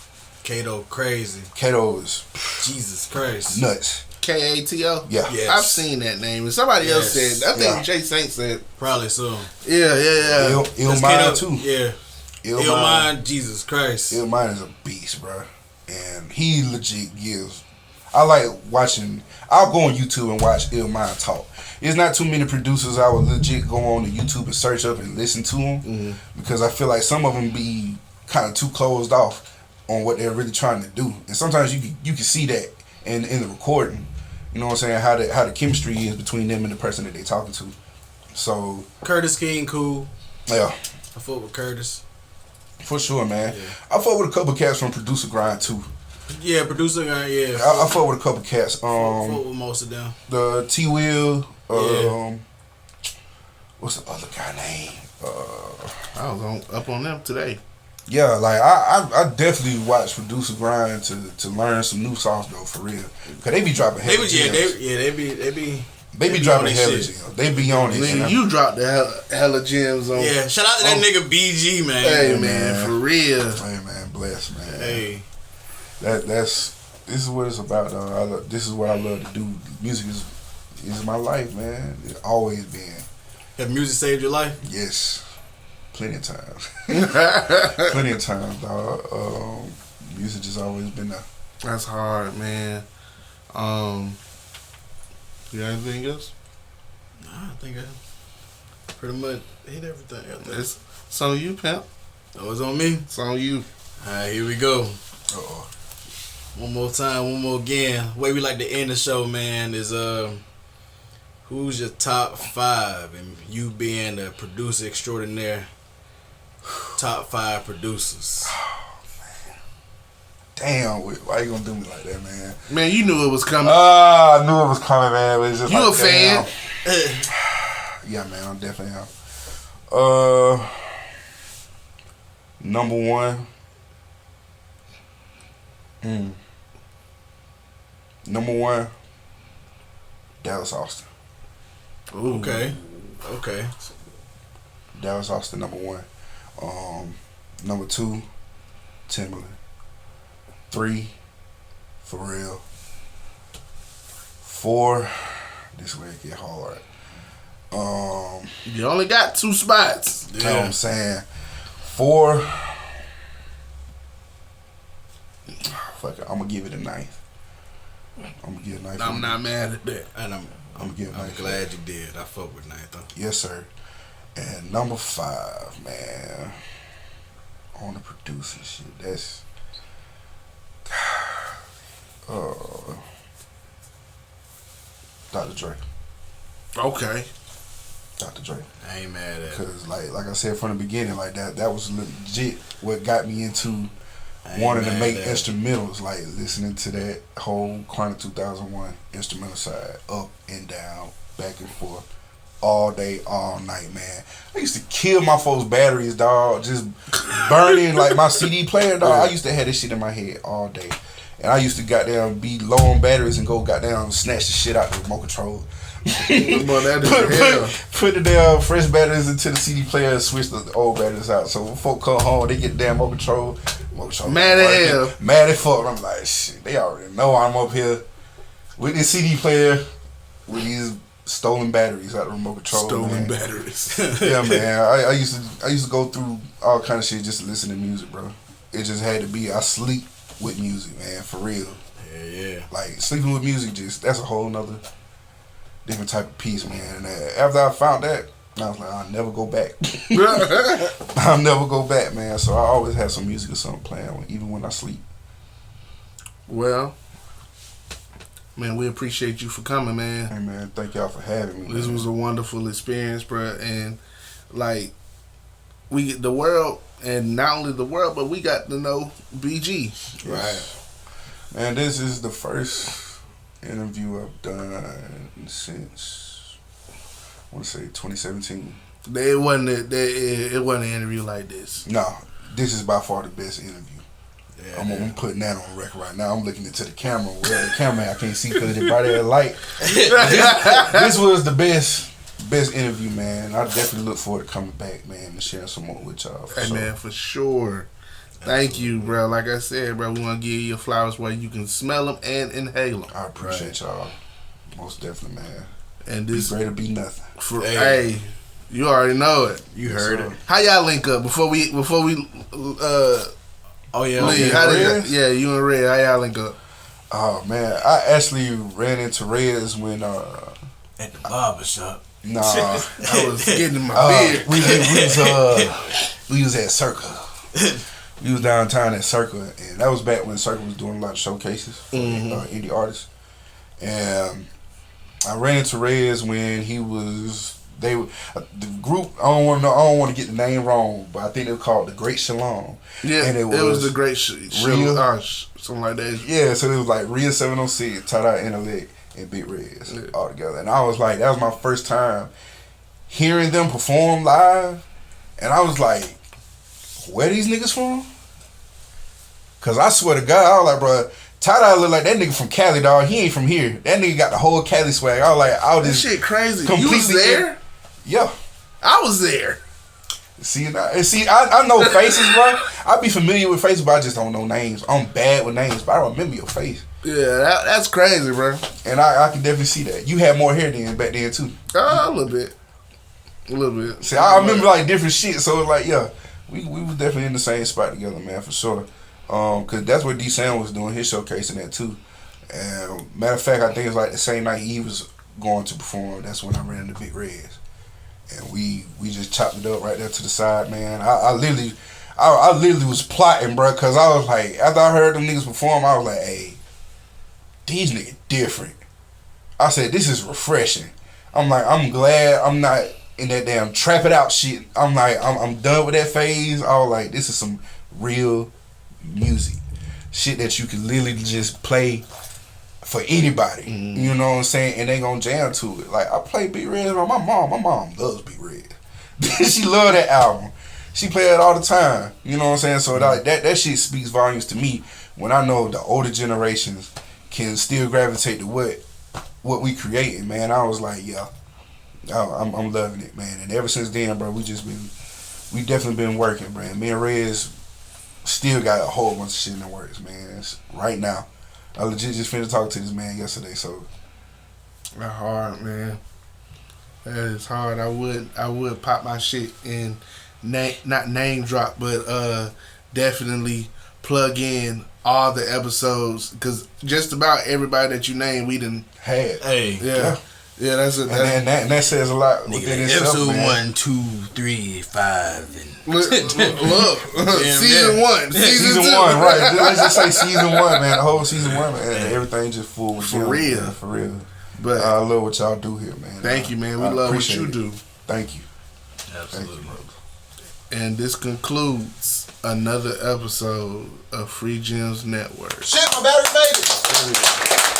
Kato crazy. Kato is Jesus Christ. nuts. KATO? Yeah. Yes. I've seen that name. And somebody else said, I think Jay Saint said. Probably so. Yeah. Illmind too. Yeah. Illmind, Jesus Christ. Illmind is a beast, bro. And he legit gives. I like watching. I'll go on YouTube and watch Illmind talk. There's not too many producers I would legit go on to YouTube and search up and listen to them because I feel like some of them be kind of too closed off on what they're really trying to do, and sometimes you can see that in the recording. You know what I'm saying? How the chemistry is between them and the person that they talking to. So Curtis King, cool. Yeah, I fuck with Curtis for sure, man. Yeah. I fuck with a couple cats from Producer Grind too. Yeah, producer guy. Yeah, I fuck with a couple cats. Fuck with most of them. The T Will. Yeah. What's the other guy name? I was up on them today. Yeah, like I definitely watch Producer Grind to learn some new songs though, for real. Cause they be dropping hella gems. They be dropping hella gems. They be on it. Nigga, you dropped the hella gems on. Yeah, shout out to that nigga BG, man. Hey man, for real. Hey man, bless man. Hey, this is what it's about though. This is what I love to do. Music is my life, man. It's always been. Have music saved your life? Yes. Plenty of times. Plenty of times, dog. Music just always been there. That's hard, man. You got anything else? Nah, I think I pretty much hit everything. It's on you, pimp. Oh, it's on me? It's on you. Alright, here we go. Uh-oh. One more time, one more again. The way we like to end the show, man, is who's your top 5? And you being the producer extraordinaire, top 5 producers. Oh, man. Damn, why you gonna do me like that, man? Man, you knew it was coming. I knew it was coming, man. But it's just you like, a fan? Yeah, man, I'm definitely am. Number 1. Number 1. Dallas Austin. Ooh. Okay. Dallas Austin, number 1. Number 2, Timberland. 3, Pharrell. 4, this way it get hard. You only got 2 spots. You know what I'm saying? 4. Fuck it, I'm gonna give it a 9th. I'm gonna give it a 9th. I'm not mad at that. And I'm gonna give it a 9th. I'm glad you did. I fuck with Nathan. Yes, sir. And number 5, man, on the producer shit, that's Dr. Dre. Okay. Dr. Dre. I ain't mad at it. Because like I said from the beginning, like that was legit what got me into wanting to make instrumentals, like listening to that whole Chronic 2001 instrumental side, up and down, back and forth, all day, all night, man. I used to kill my folks' batteries, dog, just burning like my CD player, dog. I used to have this shit in my head all day. And I used to goddamn be low on batteries and go goddamn snatch the shit out the remote control. Put the damn fresh batteries into the CD player and switch the old batteries out. So when folk come home, they get the damn remote control. Mad as hell. Mad as fuck. I'm like, shit, they already know I'm up here with this CD player with these stolen batteries out of the remote control. Stolen batteries. Yeah, man. I used to go through all kind of shit just to listen to music, bro. It just had to be. I sleep with music, man, for real. Yeah. Like sleeping with music, that's a whole nother different type of piece, man. And after I found that, I was like, I'll never go back. I'll never go back, man. So I always have some music or something playing, even when I sleep. Well, man, we appreciate you for coming, man. Hey, man, thank y'all for having me. This was a wonderful experience, bro. And like, we get the world, and not only the world, but we got to know BG. Right. Man, this is the first interview I've done since, I want to say 2017. It wasn't an interview like this. No, this is by far the best interview. Yeah, I'm putting that on record right now. I'm looking into the camera. Well, the camera I can't see because it's bright as light. This was the best interview, man. I definitely look forward to coming back, man, and sharing some more with y'all. Hey, man, for sure. Thank you, bro. Like I said, bro, we want to give you your flowers where you can smell them and inhale them. I appreciate y'all. Most definitely, man. And this be great to be nothing. Hey, you already know it. You heard it. How y'all link up before we Oh yeah, leave? Yeah, you and Red. How y'all link up? Oh man, I actually ran into Reds when at the barbershop. Nah, I was getting in my beard. We was at Circa. We was downtown at Circa, and that was back when Circa was doing a lot of showcases for indie artists. And I ran into Reds when he was. The group. I don't want to get the name wrong, but I think they were called the Great Shalom. Yeah, and it was the Great Shalom, something like that. Yeah, so it was like Real 706, Tada Intellect, and Big Reds all together. And I was like, that was my first time hearing them perform live, and I was like, where these niggas from? Cause I swear to God, I was like, bro, Tada look like that nigga from Cali, dog. He ain't from here. That nigga got the whole Cali swag. I was like, this shit crazy. You was there? Yeah. I was there. See, I know faces, bro. I be familiar with faces, but I just don't know names. I'm bad with names, but I remember your face. Yeah, that's crazy, bro. And I can definitely see that. You had more hair back then too. A little bit. See, I remember like different shit, so it's like, yeah, we was definitely in the same spot together, man, for sure. Cause that's what D Sam was doing, his showcasing that too. And matter of fact, I think it's like the same night he was going to perform. That's when I ran into Big Reds, and we just chopped it up right there to the side, man. I literally was plotting, bro, cause I was like, after I heard them niggas perform, I was like, hey, these niggas different. I said, this is refreshing. I'm like, I'm glad I'm not in that damn trap it out shit. I'm like, I'm done with that phase. I was like, this is some real music, shit that you can literally just play for anybody. You know what I'm saying? And they gonna jam to it. Like, I play Big Red on my mom. My mom loves Big Red. She love that album. She play it all the time. You know what I'm saying? So that shit speaks volumes to me when I know the older generations can still gravitate to what we creating, man. I was like, yeah, I'm loving it, man. And ever since then, bro, we definitely been working, bro. Me and Rez still got a whole bunch of shit in the works, man. Right now, I legit just finished talking to this man yesterday, so. That's hard, man. That is hard. I would pop my shit and not name drop, but definitely plug in all the episodes, because just about everybody that you name, we done had. Hey, yeah, that's it. And that says a lot within itself, episode man. 1, 2, 3, 5, and look, season 1, season 1, right? Let's just say season 1, man. The whole season 1, man. And everything just full with for them, real, man, for real. But I love what y'all do here, man. Thank you, man. We love what you do. Thank you. Absolutely. Thank you. And this concludes another episode of Free Gems Network. Shit, my battery made it.